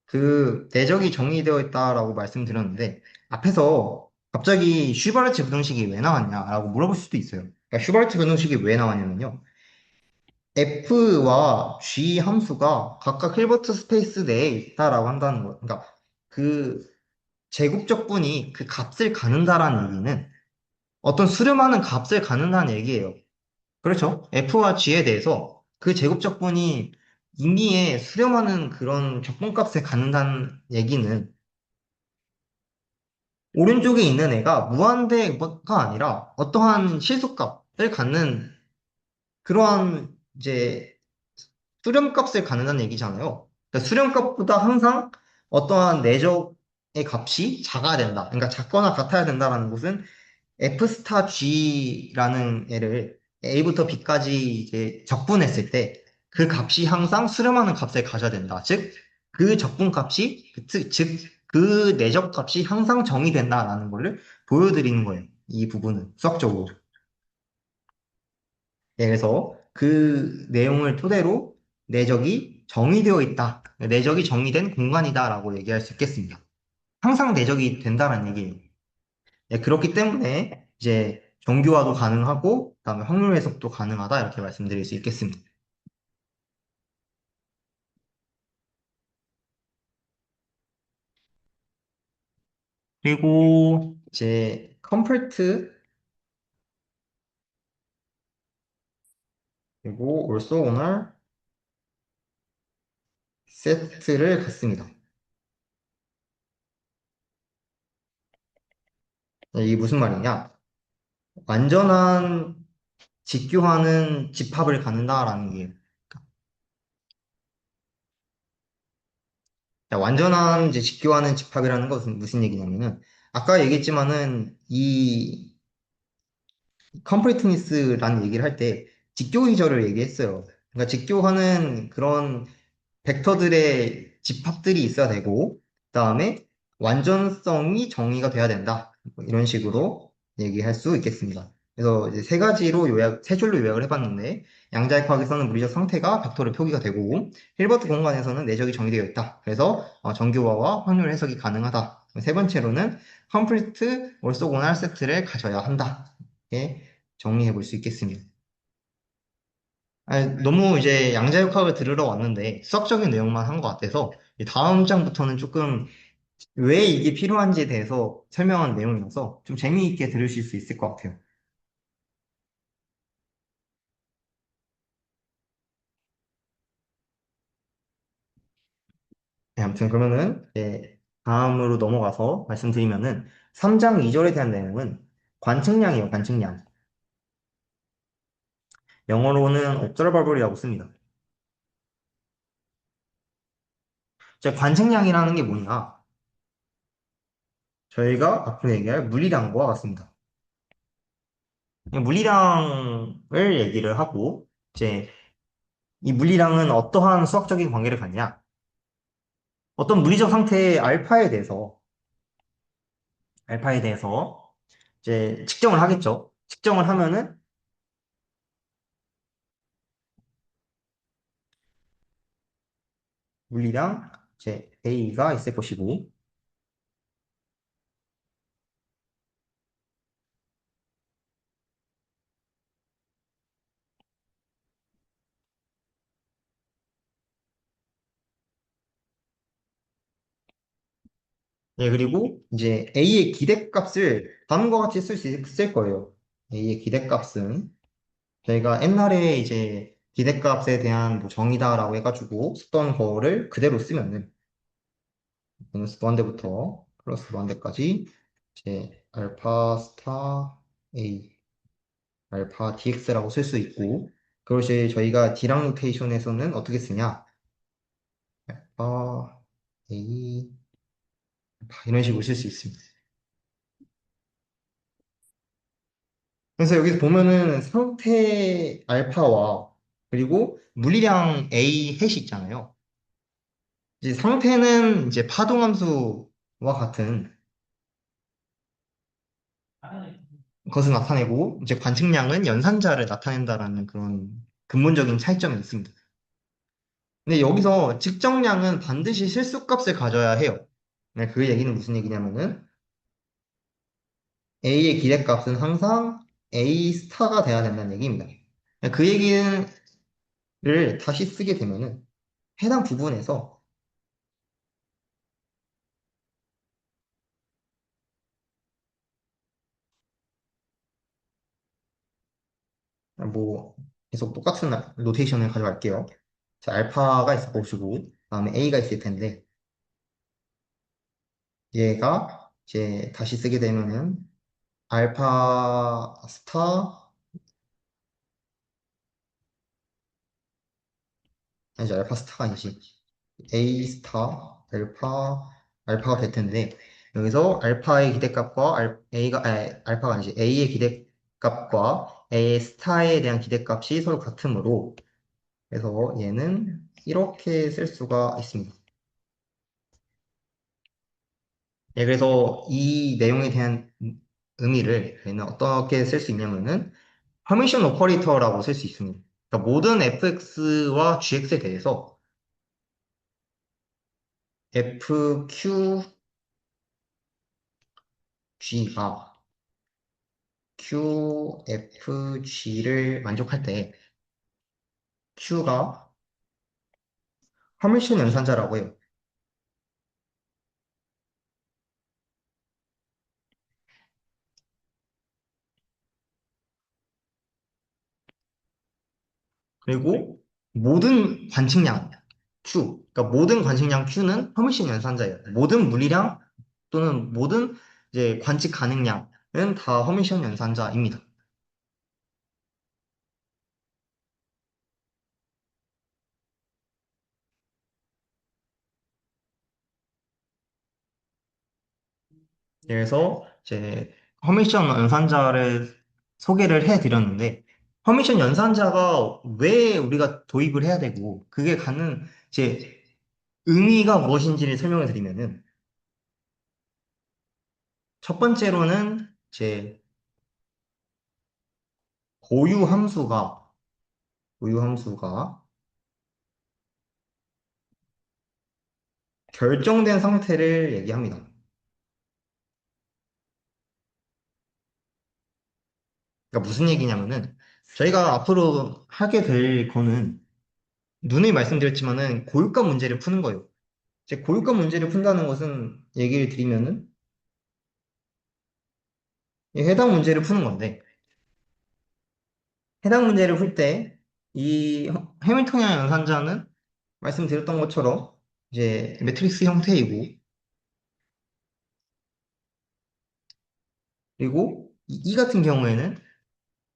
그 내적이 정의되어 있다라고 말씀드렸는데 앞에서 갑자기 슈바르츠 부등식이 왜 나왔냐라고 물어볼 수도 있어요. 그러니까 슈바르츠 부등식이 왜 나왔냐면요. F와 G 함수가 각각 힐버트 스페이스 내에 있다라고 한다는 거예요. 그러니까 그 제곱적분이 그 값을 가는다라는 얘기는 어떤 수렴하는 값을 가는다는 얘기예요. 그렇죠? F와 G에 대해서 그 제곱적분이 임의에 수렴하는 그런 적분값에 가는다는 얘기는 오른쪽에 있는 애가 무한대가 아니라 어떠한 실수값을 갖는 그러한 이제 수렴값을 갖는다는 얘기잖아요. 그러니까 수렴값보다 항상 어떠한 내적의 값이 작아야 된다. 그러니까 작거나 같아야 된다라는 것은 F 스타 G라는 애를 A부터 B까지 이제 적분했을 때 그 값이 항상 수렴하는 값을 가져야 된다. 즉, 그 적분 값이, 즉, 그 내적 값이 항상 정의된다라는 거를 보여드리는 거예요. 이 부분은 수학적으로. 네, 그래서 그 내용을 토대로 내적이 정의되어 있다. 내적이 정의된 공간이다라고 얘기할 수 있겠습니다. 항상 내적이 된다는 얘기예요. 네, 그렇기 때문에 이제 정교화도 가능하고 그다음에 확률 해석도 가능하다 이렇게 말씀드릴 수 있겠습니다. 그리고 이제 컴플트 그리고 also 오늘 세트를 갖습니다. 네, 이게 무슨 말이냐? 완전한 직교화는 집합을 갖는다라는 게 완전한 이제 직교화는 집합이라는 것은 무슨 얘기냐면은 아까 얘기했지만은 이 컴플리트니스라는 얘기를 할 때 직교 기절을 얘기했어요. 그러니까 직교화는 그런 벡터들의 집합들이 있어야 되고, 그다음에 완전성이 정의가 돼야 된다. 뭐 이런 식으로 얘기할 수 있겠습니다. 그래서 이제 세 가지로 요약, 세 줄로 요약을 해봤는데, 양자역학에서는 물리적 상태가 벡터로 표기가 되고, 힐버트 공간에서는 내적이 정의되어 있다. 그래서 정교화와 확률 해석이 가능하다. 세 번째로는 컴플리트 올소고날 세트를 가져야 한다. 이렇게 정리해 볼 수 있겠습니다. 아니, 너무 이제 양자역학을 들으러 왔는데 수학적인 내용만 한 것 같아서 이 다음 장부터는 조금 왜 이게 필요한지에 대해서 설명한 내용이라서 좀 재미있게 들으실 수 있을 것 같아요. 네, 아무튼 그러면은 다음으로 넘어가서 말씀드리면은 3장 2절에 대한 내용은 관측량이에요, 관측량. 영어로는 observable이라고 씁니다. 자, 관측량이라는 게 뭐냐? 저희가 앞으로 얘기할 물리량과 같습니다. 물리량을 얘기를 하고 이제 이 물리량은 어떠한 수학적인 관계를 갖냐? 어떤 물리적 상태의 알파에 대해서 이제 측정을 하겠죠. 측정을 하면은 물리량 이제 A가 있을 것이고, 그리고 이제 A의 기대값을 다음과 같이 쓸 수 있을 거예요. A의 기대값은 저희가 옛날에 이제 기대값에 대한 뭐 정의다라고 해가지고 쓰던 거를 그대로 쓰면은 마이너스 무한대부터 플러스 무한대까지 이제 알파 스타 A 알파 dx라고 쓸 수 있고 그것이 저희가 D랑 노테이션에서는 어떻게 쓰냐 알파 A 이런 식으로 쓸 수 있습니다. 그래서 여기서 보면은 상태 알파와 그리고 물리량 A 햇이 있잖아요. 이제 상태는 이제 파동함수와 같은 것을 나타내고 이제 관측량은 연산자를 나타낸다라는 그런 근본적인 차이점이 있습니다. 근데 여기서 측정량은 반드시 실수값을 가져야 해요. 네, 그 얘기는 무슨 얘기냐면은 A의 기대값은 항상 A 스타가 돼야 된다는 얘기입니다. 그 얘기를 다시 쓰게 되면은 해당 부분에서 뭐 계속 똑같은 노테이션을 가져갈게요. 자, 알파가 있을 것이고 다음에 A가 있을 텐데 얘가 이제 다시 쓰게 되면은 알파 스타 아니지 알파 스타가 아니지 A 스타 알파가 될 텐데 여기서 알파의 기대값과 A가 알파가 아니지 A의 기대값과 A의 스타에 대한 기대값이 서로 같으므로 그래서 얘는 이렇게 쓸 수가 있습니다. 예, 그래서 이 내용에 대한 의미를 저희는 어떻게 쓸 수 있냐면은 퍼미션 오퍼레이터라고 쓸 수 있습니다. 그러니까 모든 fx와 gx에 대해서 fqg가 qfg를 만족할 때 q가 퍼미션 연산자라고 해요. 그리고 모든 관측량 Q, 그러니까 모든 관측량 Q는 퍼미션 연산자예요. 모든 물리량 또는 모든 이제 관측 가능량은 다 퍼미션 연산자입니다. 그래서 이제 퍼미션 연산자를 소개를 해드렸는데 퍼미션 연산자가 왜 우리가 도입을 해야 되고 그게 갖는 이제 의미가 무엇인지를 설명을 드리면은 첫 번째로는 이제 고유 함수가 고유 함수가 결정된 상태를 얘기합니다. 그러니까 무슨 얘기냐면은 저희가 앞으로 하게 될 거는 누누이 말씀드렸지만은 고유값 문제를 푸는 거예요. 이제 고유값 문제를 푼다는 것은 얘기를 드리면은 이 해당 문제를 푸는 건데 해당 문제를 풀 때 이 해밀턴이안 연산자는 말씀드렸던 것처럼 이제 매트릭스 형태이고 그리고 이 같은 경우에는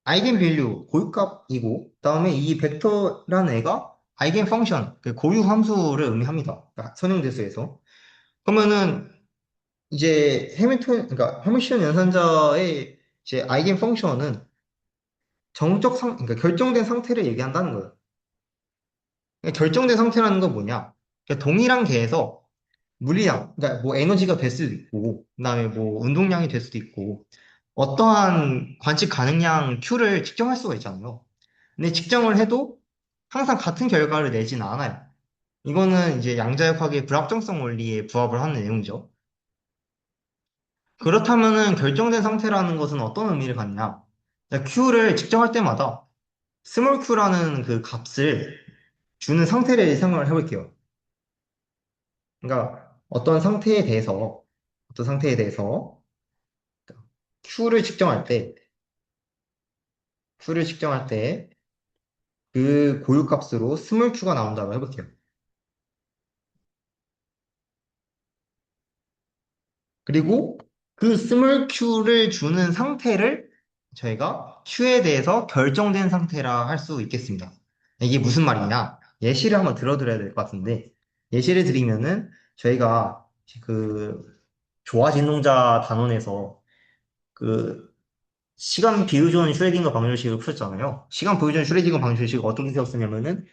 아이겐밸류 고유값이고 그다음에 이 벡터라는 애가 아이겐 펑션 그 고유 함수를 의미합니다. 그러니까 선형대수에서 그러면은 이제 해밀턴 그러니까 헤미션 연산자의 이제 아이겐 펑션은 정적 상 그러니까 결정된 상태를 얘기한다는 거예요. 그러니까 결정된 상태라는 건 뭐냐? 그러니까 동일한 계에서 물리량 그러니까 뭐 에너지가 될 수도 있고 그다음에 뭐 운동량이 될 수도 있고 어떠한 관측 가능량 Q를 측정할 수가 있잖아요. 근데 측정을 해도 항상 같은 결과를 내지는 않아요. 이거는 이제 양자역학의 불확정성 원리에 부합을 하는 내용이죠. 그렇다면은 결정된 상태라는 것은 어떤 의미를 갖냐? Q를 측정할 때마다 스몰 q라는 그 값을 주는 상태를 생각을 해볼게요. 그러니까 어떤 상태에 대해서 Q를 측정할 때, Q를 측정할 때 그 고유값으로 스몰 q가 나온다고 해볼게요. 그리고 그 스몰 q를 주는 상태를 저희가 q에 대해서 결정된 상태라 할 수 있겠습니다. 이게 무슨 말이냐? 예시를 한번 들어드려야 될 것 같은데, 예시를 드리면은 저희가 그 조화진동자 단원에서 그 시간 비유존 슈레딩거 방정식을 풀었잖아요. 시간 비유존 슈레딩거 방정식을 어떻게 세웠었냐면은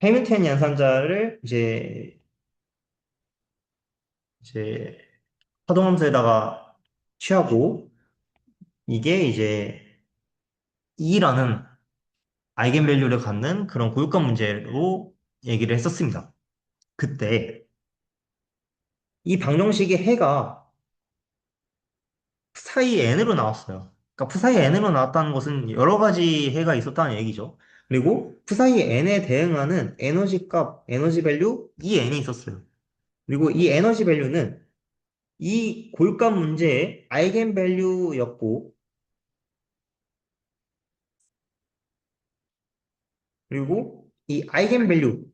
해밀턴 연산자를 이제 파동함수에다가 취하고 이게 이제 E라는 아이겐밸류를 갖는 그런 고유값 문제로 얘기를 했었습니다. 그때 이 방정식의 해가 psi n으로 나왔어요. 그러니까 psi n으로 나왔다는 것은 여러 가지 해가 있었다는 얘기죠. 그리고 psi n에 대응하는 에너지 값, 에너지 밸류 EN이 있었어요. 그리고 이 에너지 밸류는 이 골값 문제의 아이겐밸류였고, 그리고 이 아이겐밸류를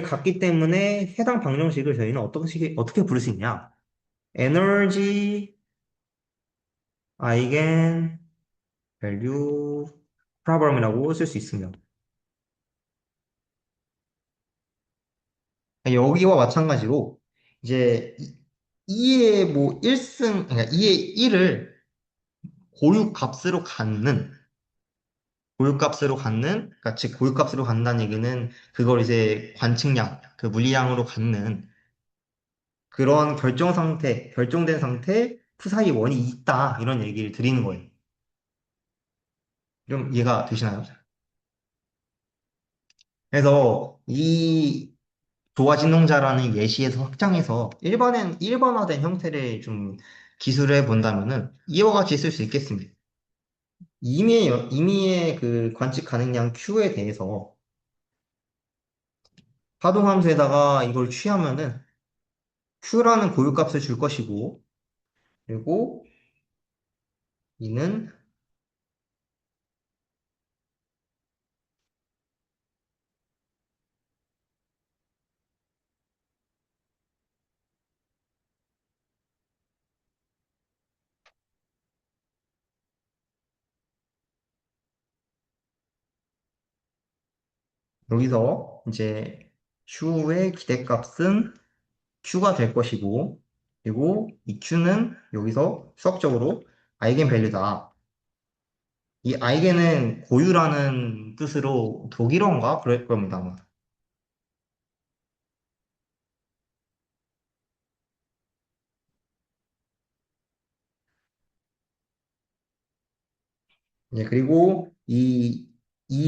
갖기 때문에 해당 방정식을 저희는 어떻게 부를 수 있냐? 에너지 아이겐 밸류 프로블럼이라고 쓸 수 있습니다. 여기와 마찬가지로 이제 2의 뭐 1승 그러니까 2의 1을 고유값으로 갖는 그러니까 즉 고유값으로 갖는다는 얘기는 그걸 이제 관측량 그 물리량으로 갖는 그런 결정된 상태, 푸사이 원이 있다. 이런 얘기를 드리는 거예요. 좀 이해가 되시나요? 그래서 이 조화진동자라는 예시에서 확장해서 일반화된 형태를 좀 기술해 본다면은 이와 같이 쓸 수 있겠습니다. 임의의 그 관측 가능량 Q에 대해서 파동함수에다가 이걸 취하면은 Q라는 고유값을 줄 것이고, 그리고 이는 여기서 이제 Q의 기대값은 Q가 될 것이고, 그리고 이 Q는 여기서 수학적으로 아이겐밸류다. 이 아이겐은 고유라는 뜻으로 독일어인가? 그럴 겁니다, 아마. 예, 그리고 이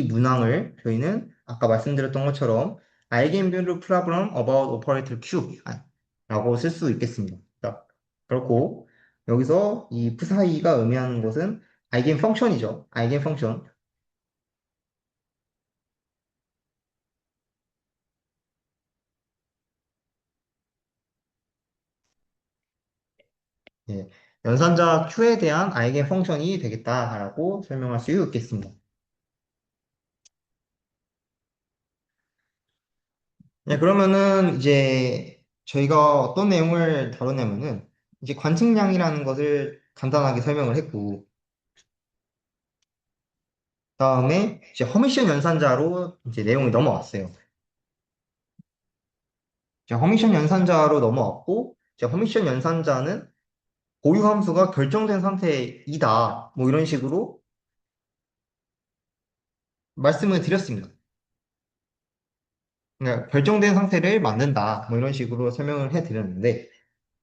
문항을 저희는 아까 말씀드렸던 것처럼 아이겐밸류 프로블럼 about operator Q 라고 쓸 수 있겠습니다. 자, 그렇고 여기서 이 psi가 의미하는 것은 아이겐 펑션이죠. 아이겐 펑션. 예, 연산자 Q에 대한 아이겐 펑션이 되겠다라고 설명할 수 있겠습니다. 네, 그러면은 이제 저희가 어떤 내용을 다루냐면은 이제 관측량이라는 것을 간단하게 설명을 했고, 다음에 이제 허미션 연산자로 이제 내용이 넘어왔어요. 이제 허미션 연산자로 넘어왔고, 이제 허미션 연산자는 고유 함수가 결정된 상태이다. 뭐 이런 식으로 말씀을 드렸습니다. 그러니까 결정된 상태를 만든다. 뭐 이런 식으로 설명을 해드렸는데,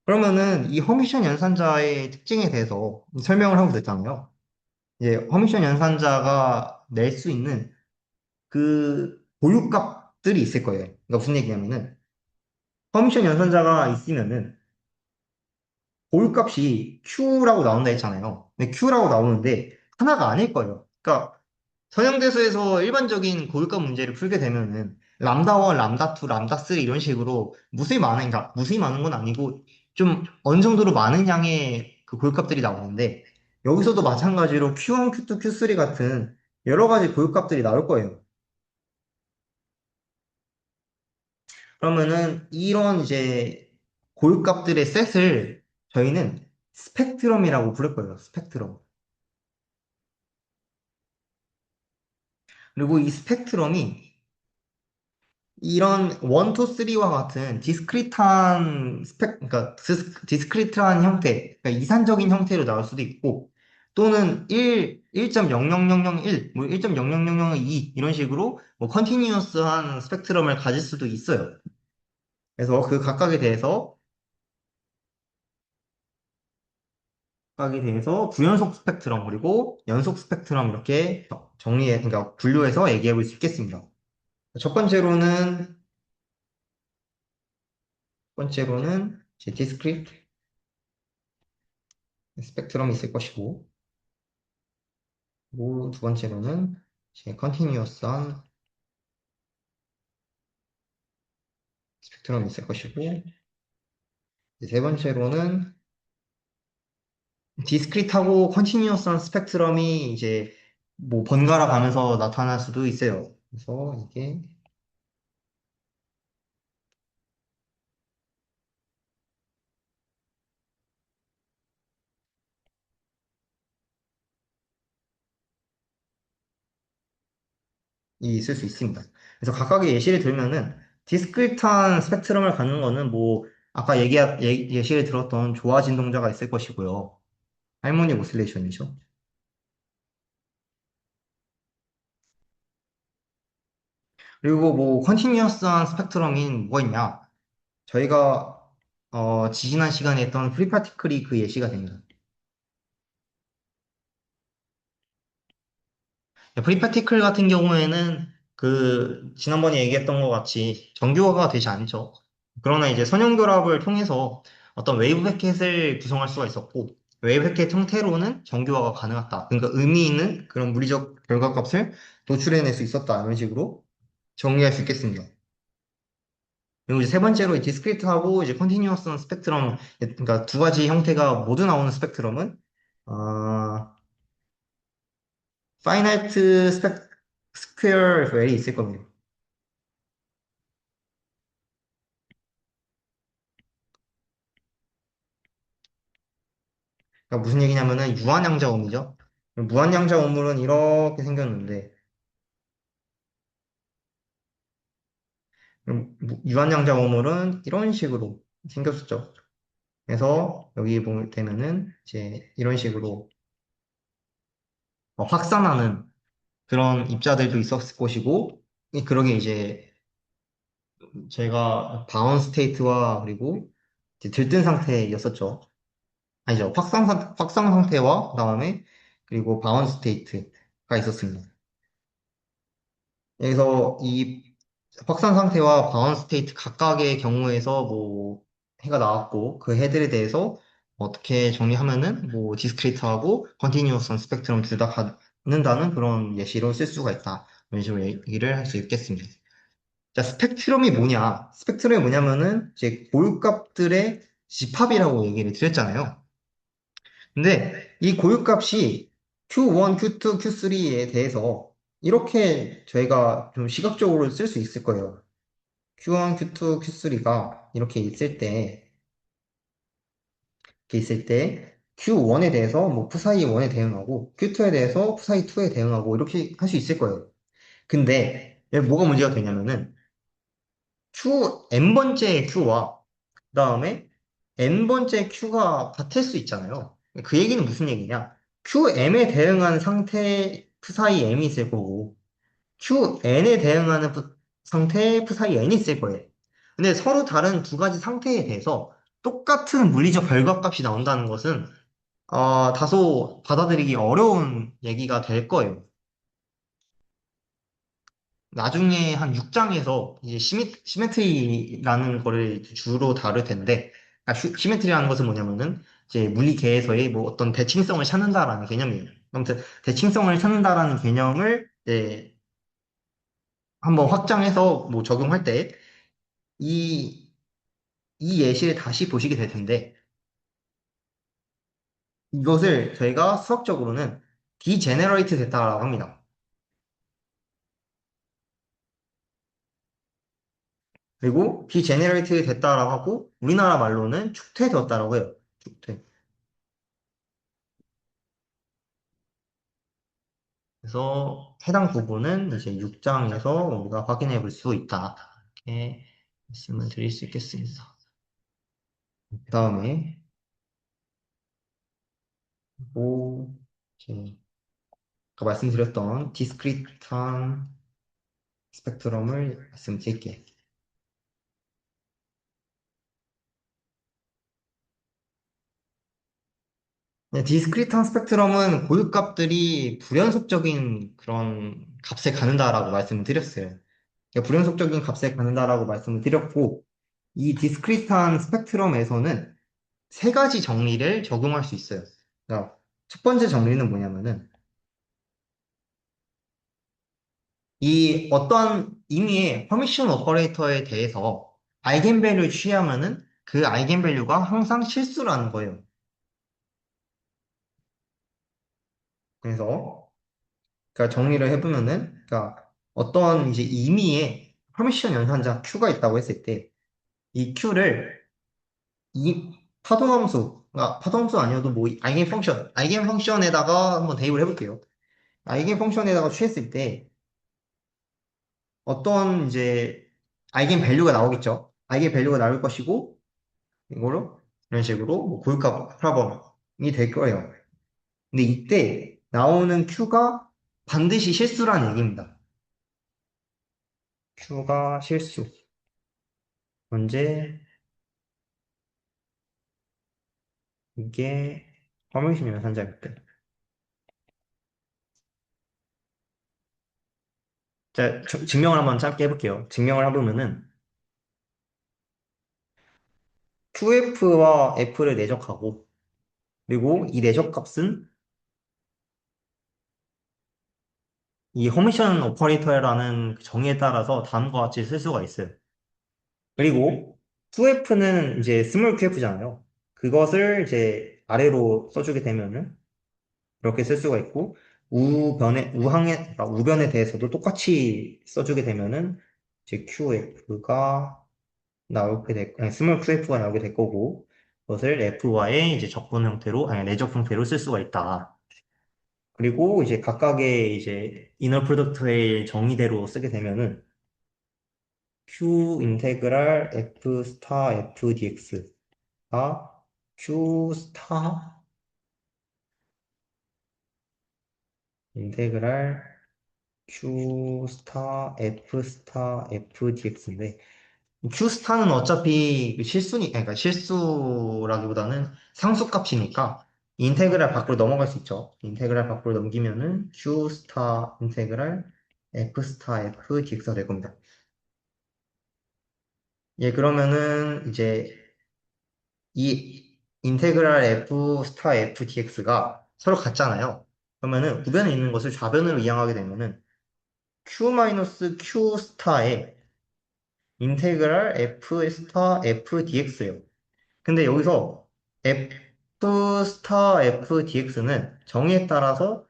그러면은 이 허미션 연산자의 특징에 대해서 설명을 하고 됐잖아요. 이제 허미션 연산자가 낼 수 있는 그 고유값들이 있을 거예요. 그러니까 무슨 얘기냐면은 허미션 연산자가 있으면은 고유값이 Q라고 나온다 했잖아요. 근데 Q라고 나오는데 하나가 아닐 거예요. 그러니까 선형대수에서 일반적인 고유값 문제를 풀게 되면은 람다 1, 람다 2, 람다 3 이런 식으로 무수히 많은, 그러니까 무수히 많은 건 아니고 좀 어느 정도로 많은 양의 그 고유값들이 나오는데 여기서도 마찬가지로 Q1, Q2, Q3 같은 여러 가지 고유값들이 나올 거예요. 그러면은 이런 이제 고유값들의 셋을 저희는 스펙트럼이라고 부를 거예요. 스펙트럼. 그리고 이 스펙트럼이 이런 1, 2, 3와 같은 그러니까 디스크리트한 형태, 그러니까 이산적인 형태로 나올 수도 있고, 또는 1.00001, 뭐 1.00002 이런 식으로 뭐 컨티뉴어스한 스펙트럼을 가질 수도 있어요. 그래서 그 각각에 대해서 부연속 스펙트럼 그리고 연속 스펙트럼 이렇게 그러니까 분류해서 얘기해 볼 수 있겠습니다. 첫 번째로는 이제 디스크리트 스펙트럼이 있을 것이고, 그리고 두 번째로는 이제 컨티뉴어스한 스펙트럼이 있을 것이고, 이제 세 번째로는 디스크리트하고 컨티뉴어스한 스펙트럼이 이제 뭐 번갈아 가면서 나타날 수도 있어요. 그래서 이게 있을 수 있습니다. 그래서 각각의 예시를 들면은 디스크리트한 스펙트럼을 갖는 거는 뭐 아까 예시를 들었던 조화진 동자가 있을 것이고요. 할모닉 오실레이션이죠. 그리고 뭐 컨티뉴어스한 스펙트럼인 뭐가 있냐? 저희가 지지난 시간에 했던 프리파티클이 그 예시가 됩니다. 프리파티클 같은 경우에는 그 지난번에 얘기했던 것 같이 정규어가 되지 않죠. 그러나 이제 선형결합을 통해서 어떤 웨이브 패켓을 구성할 수가 있었고 웨이브 패켓 형태로는 정규어가 가능하다. 그러니까 의미 있는 그런 물리적 결과값을 도출해낼 수 있었다. 이런 식으로 정리할 수 있겠습니다. 그리고 이제 세 번째로 이 디스크리트하고 이제 컨티뉴어스 스펙트럼, 그러니까 두 가지 형태가 모두 나오는 스펙트럼은 어, 파이나이트 스퀘어 웰이 있을 겁니다. 그러니까 무슨 얘기냐면은 유한양자음이죠. 무한양자음물은 이렇게 생겼는데 유한양자음물은 이런 식으로 생겼었죠. 그래서 여기 보게 되면은 이제 이런 식으로 확산하는 그런 입자들도 있었을 것이고 그러게 이제 제가 바운 스테이트와 그리고 이제 들뜬 상태였었죠. 아니죠. 확상 상태와 그다음에 그리고 바운 스테이트가 있었습니다. 여기서 이 확산 상태와 바운 스테이트 각각의 경우에서 뭐 해가 나왔고 그 해들에 대해서 어떻게 정리하면은 뭐 디스크리트하고 컨티뉴어스 스펙트럼 둘 다 갖는다는 그런 예시로 쓸 수가 있다. 이런 식으로 얘기를 할 수 있겠습니다. 자, 스펙트럼이 뭐냐? 스펙트럼이 뭐냐면은 이제 고유값들의 집합이라고 얘기를 드렸잖아요. 근데 이 고유값이 Q1, Q2, Q3에 대해서 이렇게 저희가 좀 시각적으로 쓸 수 있을 거예요. Q1, Q2, Q3가 이렇게 있을 때 Q1에 대해서 뭐 푸사이 1에 대응하고 Q2에 대해서 푸사이 2에 대응하고 이렇게 할 수 있을 거예요. 근데 여기 뭐가 문제가 되냐면은 n번째 Q와 그 다음에 n번째 Q가 같을 수 있잖아요. 그 얘기는 무슨 얘기냐? QM에 대응하는 상태 p사이 M이 있을 거고 QN에 대응하는 상태 p사이 N이 있을 거예요. 근데 서로 다른 두 가지 상태에 대해서 똑같은 물리적 결과값이 나온다는 것은 다소 받아들이기 어려운 얘기가 될 거예요. 나중에 한 6장에서 이제 시메트리라는 거를 주로 다룰 텐데, 시메트리라는 것은 뭐냐면은 이제 물리계에서의 뭐 어떤 대칭성을 찾는다라는 개념이에요. 아무튼 대칭성을 찾는다라는 개념을 이제 한번 확장해서 뭐 적용할 때 이, 이 예시를 다시 보시게 될 텐데, 이것을 저희가 수학적으로는 디제너레이트 됐다라고 합니다. 그리고 디제너레이트 됐다라고 하고 우리나라 말로는 축퇴되었다라고 해요. 축퇴. 그래서 해당 부분은 이제 6장에서 우리가 확인해 볼 수 있다. 이렇게 말씀을 드릴 수 있겠습니다. 그 다음에 뭐 이제 아까 말씀드렸던 디스크리트한 스펙트럼을 말씀드릴게요. 네, 디스크리트한 스펙트럼은 고유값들이 불연속적인 그런 값에 가는다라고 말씀을 드렸어요. 그러니까 불연속적인 값에 가는다라고 말씀을 드렸고, 이 디스크리트한 스펙트럼에서는 세 가지 정리를 적용할 수 있어요. 그러니까 첫 번째 정리는 뭐냐면은 이 어떠한 임의의 퍼미션 오퍼레이터에 대해서 아이겐밸류를 취하면은 그 아이겐밸류가 항상 실수라는 거예요. 그래서 그러니까 정리를 해보면은 그러니까 어떠한 이제 임의의 퍼미션 연산자 Q가 있다고 했을 때 이 Q를 이 파동함수, 그러니까 파동함수 아니어도 뭐 아이겐 펑션에다가 한번 대입을 해볼게요. 아이겐 펑션에다가 취했을 때 어떤 이제 아이겐 밸류가 나오겠죠. 아이겐 밸류가 나올 것이고 이거로 이런 식으로 뭐 고유값 프라범이 될 거예요. 근데 이때 나오는 Q가 반드시 실수라는 얘기입니다. Q가 실수. 언제? 이게 허밍심 연산자입니다. 자, 증명을 한번 짧게 해볼게요. 증명을 해보면은 QF와 F를 내적하고 그리고 이 내적 값은 이 허미션 오퍼레이터라는 정의에 따라서 다음과 같이 쓸 수가 있어요. 그리고 QF는 이제 스몰 QF잖아요. 그것을 이제 아래로 써주게 되면은 이렇게 쓸 수가 있고 우변에 대해서도 똑같이 써주게 되면은 이제 QF가 나오게 될, 아니, 스몰 QF가 나오게 될 거고 그것을 F와의 이제 적분 형태로, 아니, 내적 형태로 쓸 수가 있다. 그리고 이제 각각의 이제 이너 프로덕트의 정의대로 쓰게 되면은 Q 인테그랄 F 스타 F dx가 Q 스타 인테그랄 Q 스타 F 스타 F dx인데 Q 스타는 어차피 그 그러니까 실수라기보다는 상수값이니까 인테그랄 밖으로 넘어갈 수 있죠. 인테그랄 밖으로 넘기면은 Q 스타 인테그랄 F 스타 F dx가 될 겁니다. 예, 그러면은 이제 이 인테그랄 f 스타 f dx가 서로 같잖아요. 그러면은 우변에 있는 것을 좌변으로 이항하게 되면은 q 마이너스 q 스타의 인테그랄 f 스타 f dx예요. 근데 여기서 f 스타 f dx는 정의에 따라서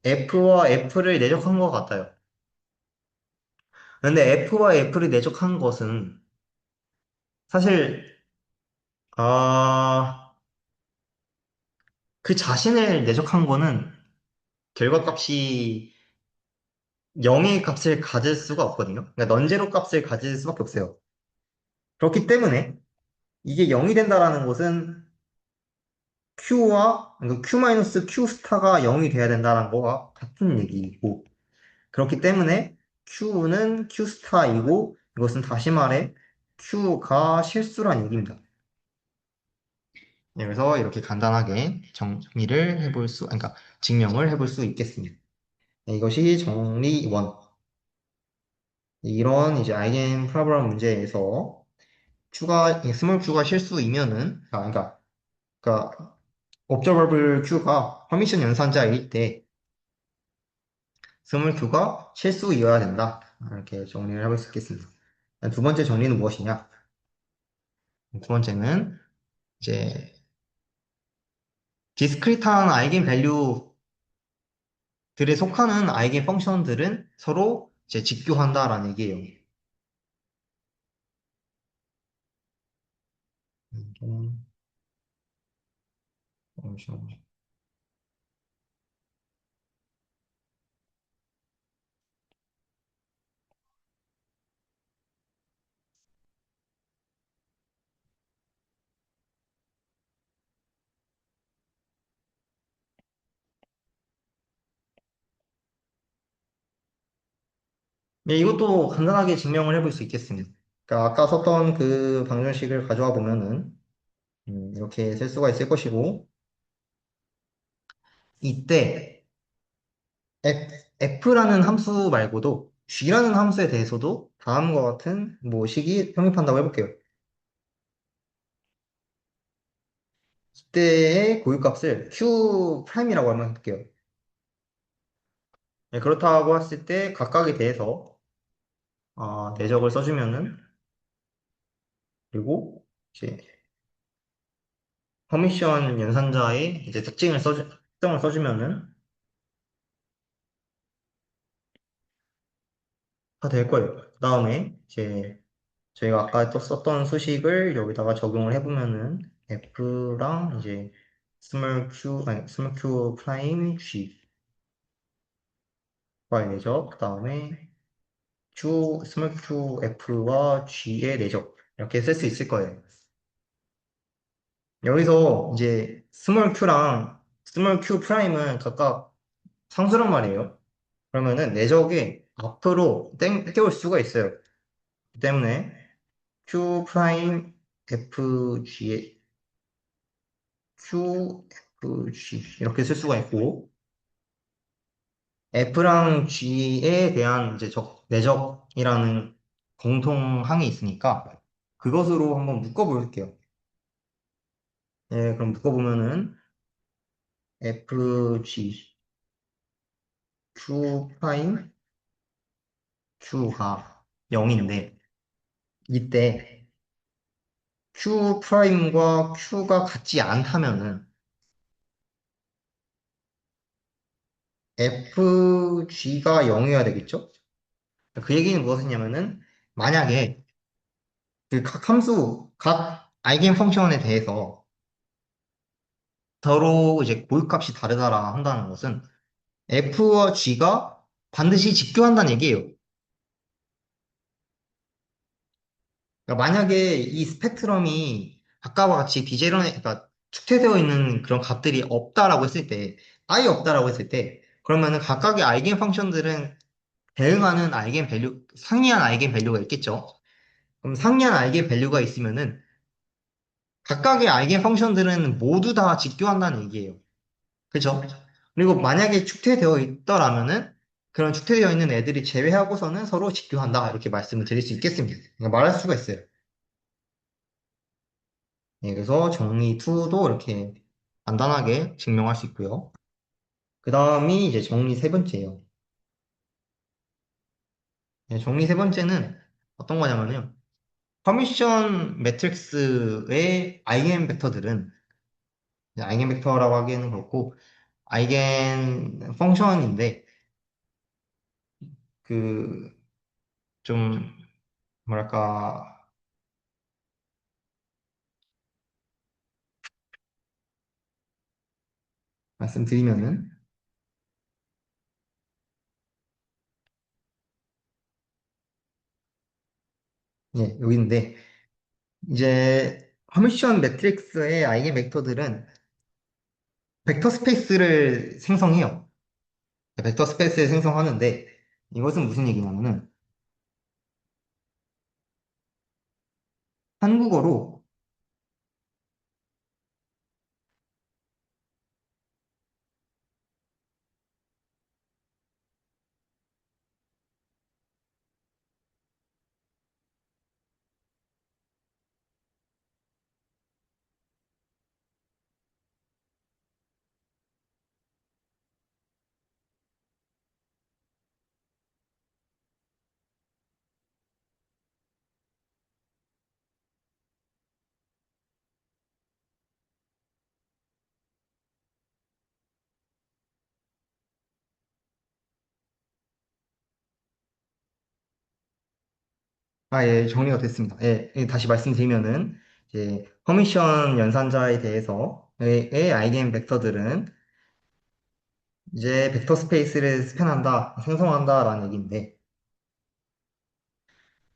f와 f를 내적한 것 같아요. 근데 f와 f를 내적한 것은 사실 그 자신을 내적한 거는 결과값이 0의 값을 가질 수가 없거든요. 그러니까 넌제로 값을 가질 수밖에 없어요. 그렇기 때문에 이게 0이 된다라는 것은 그러니까 Q 스타가 0이 돼야 된다는 거와 같은 얘기이고 그렇기 때문에 Q는 Q 스타이고 이것은 다시 말해 Q가 실수란 얘기입니다. 네, 그래서 이렇게 간단하게 정리를 해볼 그러니까 증명을 해볼 수 있겠습니다. 네, 이것이 정리 1. 이런 이제 아이겐 프로블럼 문제에서 스몰 q가 실수이면은, 그러니까, observable q가 퍼미션 연산자일 때, 스몰 q가 실수이어야 된다. 이렇게 정리를 해볼 수 있겠습니다. 두 번째 정리는 무엇이냐? 두 번째는, 이제, 디스크리트한 아이겐 밸류들에 속하는 아이겐 펑션들은 서로 이제 직교한다라는 얘기예요. 펑션. 네, 이것도 간단하게 증명을 해볼 수 있겠습니다. 그러니까 아까 썼던 그 방정식을 가져와 보면은 이렇게 쓸 수가 있을 것이고 이때 f라는 함수 말고도 g라는 함수에 대해서도 다음과 같은 뭐 식이 성립한다고 해볼게요. 이때의 고유값을 q 프라임이라고 한번 해볼게요. 네, 그렇다고 했을 때 각각에 대해서 내적을 써주면은 그리고 이제 퍼미션 연산자의 이제 특성을 써주면은 다 될 거예요. 그 다음에 이제 저희가 아까 또 썼던 수식을 여기다가 적용을 해보면은 F랑 이제 스몰 Q 프라임 G가 내적, 그 다음에 스몰 Q F와 G의 내적 이렇게 쓸 수 있을 거예요. 여기서 이제 스몰 Q랑 스몰 Q 프라임은 각각 상수란 말이에요. 그러면은 내적이 앞으로 땡겨올 수가 있어요. 그 때문에 Q 프라임 FG Q, F, G 이렇게 쓸 수가 있고 F랑 G에 대한 이제 내적이라는 공통항이 있으니까 그것으로 한번 묶어볼게요. 예, 그럼 묶어보면은 F, G, Q 프라임, Q가 0인데 이때 Q 프라임과 Q가 같지 않다면은 FG가 0이어야 되겠죠? 그 얘기는 무엇이냐면은 만약에 그 각 함수, 각 아이겐 펑션에 대해서 서로 이제 고유값이 다르다라 한다는 것은 F와 G가 반드시 직교한다는 얘기예요. 그러니까 만약에 이 스펙트럼이 아까와 같이 디제런에, 그러니까 축퇴되어 있는 그런 값들이 없다라고 했을 때, 아예 없다라고 했을 때, 그러면은 각각의 아이겐 펑션들은 대응하는 아이겐 밸류, 상이한 아이겐 밸류가 있겠죠. 그럼 상이한 아이겐 밸류가 있으면은 각각의 아이겐 펑션들은 모두 다 직교한다는 얘기예요. 그죠? 그리고 만약에 축퇴되어 있더라면은 그런 축퇴되어 있는 애들이 제외하고서는 서로 직교한다. 이렇게 말씀을 드릴 수 있겠습니다. 그러니까 말할 수가 있어요. 예, 그래서 정리 2도 이렇게 간단하게 증명할 수 있고요. 그 다음이 이제 정리 세 번째예요. 예, 정리 세 번째는 어떤 거냐면요. 커미션 매트릭스의 아이겐 벡터들은 아이겐 벡터라고 하기에는 그렇고 아이겐 펑션인데 그 좀 뭐랄까 말씀드리면은 예, 여기인데 이제 커미션 매트릭스의 아이겐 벡터들은 벡터 스페이스를 생성해요. 벡터 스페이스를 생성하는데 이것은 무슨 얘기냐면은 한국어로 예, 정리가 됐습니다. 예, 예, 다시 말씀드리면은 이제 커미션 연산자에 대해서의 아이겐 벡터들은 이제 벡터 스페이스를 스캔한다, 생성한다라는 얘기인데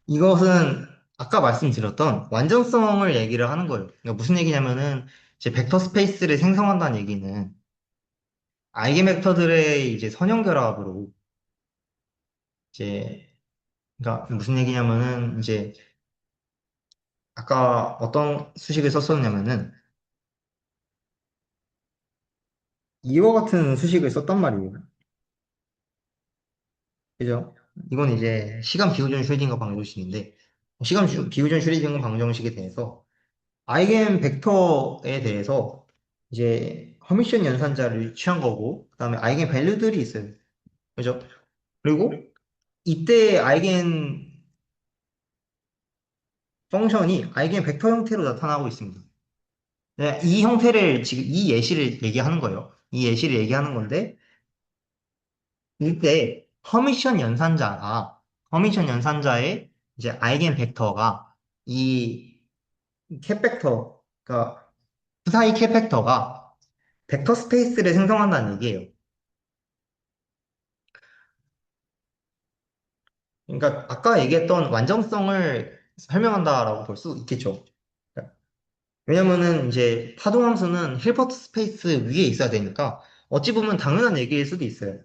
이것은 아까 말씀드렸던 완전성을 얘기를 하는 거예요. 그러니까 무슨 얘기냐면은 이제 벡터 스페이스를 생성한다는 얘기는 아이겐 벡터들의 이제 선형 결합으로 이제 그러니까 무슨 얘기냐면은 이제 아까 어떤 수식을 썼었냐면은 이와 같은 수식을 썼단 말이에요. 그죠? 이건 이제 시간 비우전 슈레딩거 방정식인데 비우전 슈레딩거 방정식에 대해서 아이겐 벡터에 대해서 이제 허미션 연산자를 취한 거고 그다음에 아이겐 밸류들이 있어요. 그죠? 그리고 이때 아이겐 펑션이 아이겐 벡터 형태로 나타나고 있습니다. 네, 이 형태를 지금 이 예시를 얘기하는 거예요. 이 예시를 얘기하는 건데 이때 커미션 연산자의 이제 아이겐 벡터가 이 캡 벡터, 그러니까 주사위 캡 벡터가 벡터 스페이스를 생성한다는 얘기예요. 그러니까 아까 얘기했던 완전성을 설명한다라고 볼 수 있겠죠. 왜냐면은 이제 파동함수는 힐버트 스페이스 위에 있어야 되니까 어찌 보면 당연한 얘기일 수도 있어요.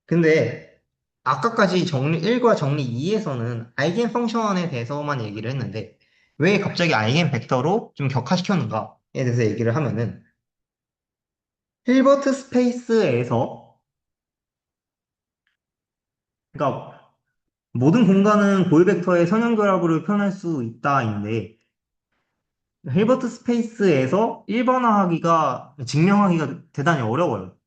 근데 아까까지 정리 1과 정리 2에서는 아이겐 펑션에 대해서만 얘기를 했는데 왜 갑자기 아이겐 벡터로 좀 격화시켰는가? 대해서 얘기를 하면은 힐버트 스페이스에서 그러니까 모든 공간은 고유 벡터의 선형 결합으로 표현할 수 있다인데 힐버트 스페이스에서 일반화하기가 증명하기가 대단히 어려워요.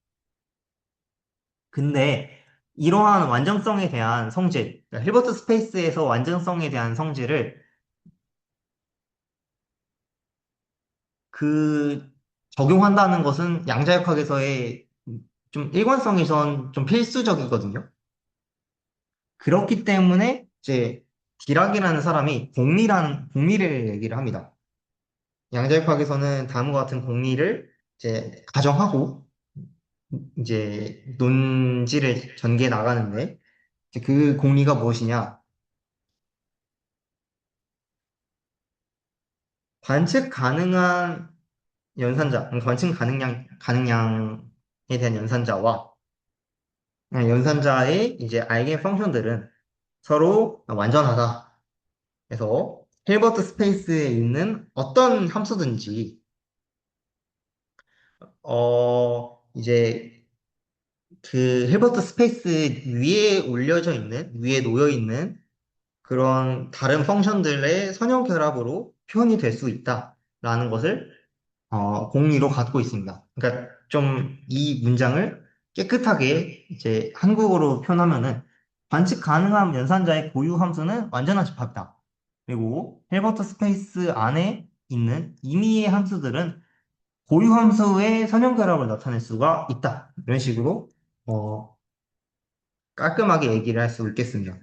근데 이러한 완전성에 대한 성질, 그러니까 힐버트 스페이스에서 완전성에 대한 성질을 그 적용한다는 것은 양자역학에서의 좀 일관성이 전 좀 필수적이거든요. 그렇기 때문에 이제 디락이라는 사람이 공리를 얘기를 합니다. 양자역학에서는 다음과 같은 공리를 이제 가정하고 이제 논지를 전개해 나가는데 이제 그 공리가 무엇이냐? 관측 가능한 관측 가능량에 대한 연산자와 연산자의 이제 아이겐 펑션들은 서로 완전하다. 그래서 힐버트 스페이스에 있는 어떤 함수든지 이제 그 힐버트 스페이스 위에 놓여 있는 그런 다른 펑션들의 선형 결합으로 표현이 될 수 있다라는 것을 공리로 갖고 있습니다. 그러니까 좀 이 문장을 깨끗하게 이제 한국어로 표현하면은 관측 가능한 연산자의 고유 함수는 완전한 집합이다. 그리고 힐버트 스페이스 안에 있는 임의의 함수들은 고유 함수의 선형 결합을 나타낼 수가 있다. 이런 식으로 어, 깔끔하게 얘기를 할 수 있겠습니다.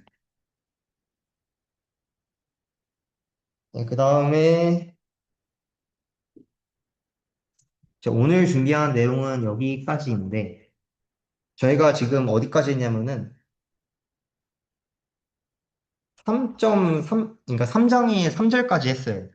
네, 그 다음에 오늘 준비한 내용은 여기까지인데 저희가 지금 어디까지 했냐면은 3.3, 그러니까 3장의 3절까지 했어요.